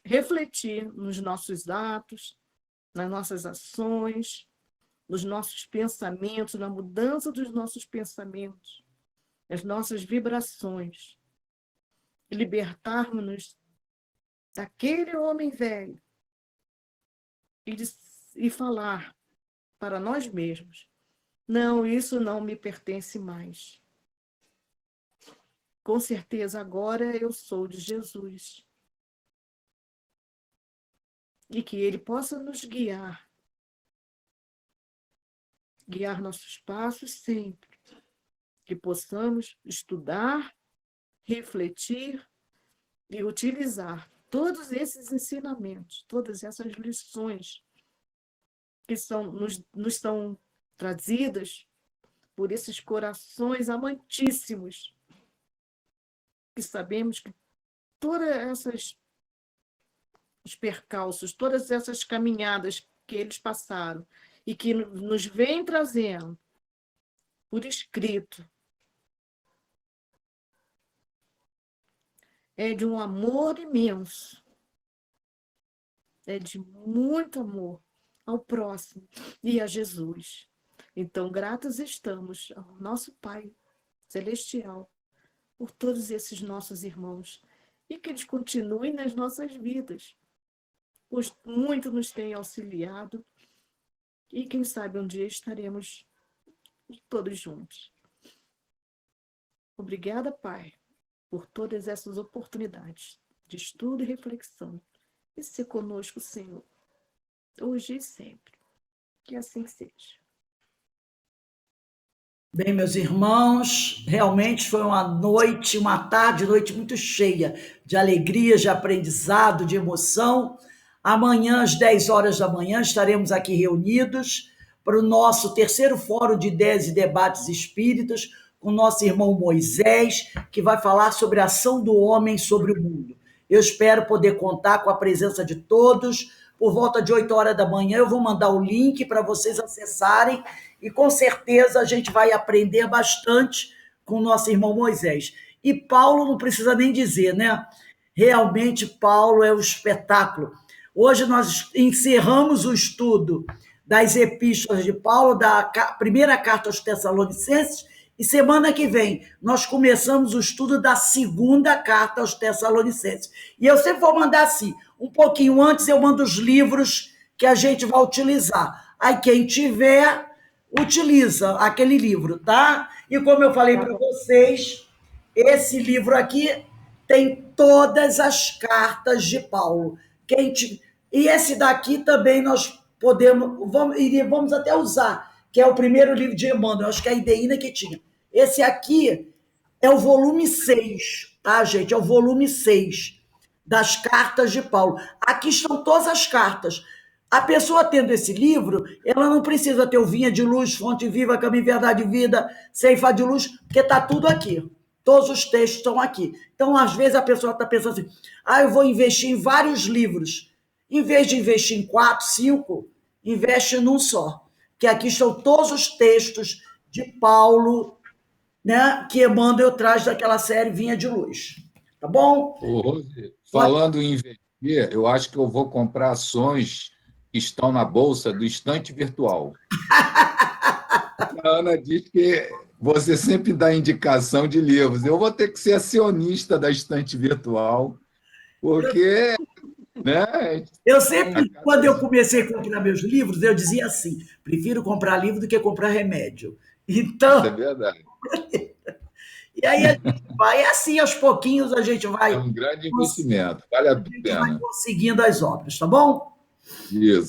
refletir nos nossos atos, nas nossas ações, nos nossos pensamentos, na mudança dos nossos pensamentos, as nossas vibrações, e libertarmos-nos daquele homem velho e falar para nós mesmos: não, isso não me pertence mais. Com certeza agora eu sou de Jesus. E que Ele possa nos guiar nossos passos sempre, que possamos estudar, refletir e utilizar todos esses ensinamentos, todas essas lições que nos são trazidas por esses corações amantíssimos, que sabemos que todas os percalços, todas essas caminhadas que eles passaram e que nos vêm trazendo por escrito, é de um amor imenso, é de muito amor ao próximo e a Jesus. Então, gratos estamos ao nosso Pai Celestial por todos esses nossos irmãos e que eles continuem nas nossas vidas, pois muito nos têm auxiliado e quem sabe um dia estaremos todos juntos. Obrigada, Pai, por todas essas oportunidades de estudo e reflexão e ser conosco, Senhor, hoje e sempre. Que assim seja. Bem, meus irmãos, realmente foi uma tarde, noite muito cheia de alegria, de aprendizado, de emoção. Amanhã, às 10 horas da manhã, estaremos aqui reunidos para o nosso terceiro Fórum de Ideias e Debates Espíritas, com o nosso irmão Moisés, que vai falar sobre a ação do homem sobre o mundo. Eu espero poder contar com a presença de todos. Por volta de 8 horas da manhã, eu vou mandar o link para vocês acessarem e com certeza a gente vai aprender bastante com o nosso irmão Moisés. E Paulo não precisa nem dizer, né? Realmente, Paulo é um espetáculo. Hoje nós encerramos o estudo das epístolas de Paulo, da primeira carta aos Tessalonicenses, e semana que vem nós começamos o estudo da segunda carta aos Tessalonicenses. E eu sempre vou mandar assim, um pouquinho antes eu mando os livros que a gente vai utilizar. Aí quem tiver, utiliza aquele livro, tá? E como eu falei para vocês, esse livro aqui tem todas as cartas de Paulo. E esse daqui também nós vamos até usar, que é o primeiro livro de Emmanuel, acho que é a Ideína que tinha. Esse aqui é o volume 6, tá, gente? É o volume 6 das cartas de Paulo. Aqui estão todas as cartas. A pessoa tendo esse livro, ela não precisa ter o Vinha de Luz, Fonte Viva, Caminho, Verdade e Vida, Ceifa de Luz, porque está tudo aqui. Todos os textos estão aqui. Então, às vezes, a pessoa está pensando assim, eu vou investir em vários livros. Em vez de investir em 4, 5, investe num só. Que aqui estão todos os textos de Paulo, né, que Emmanuel traz daquela série Vinha de Luz. Tá bom? Ô, Rose, falando em investir, eu acho que eu vou comprar ações que estão na bolsa do Estante Virtual. A Ana diz que você sempre dá indicação de livros. Eu vou ter que ser acionista da Estante Virtual, porque, né? Eu sempre, quando eu comecei a comprar meus livros, eu dizia assim, prefiro comprar livro do que comprar remédio. Então, Isso é verdade. E aí a gente vai, assim, aos pouquinhos a gente É vai um grande investimento, vale a pena. conseguindo as obras, tá bom? Isso.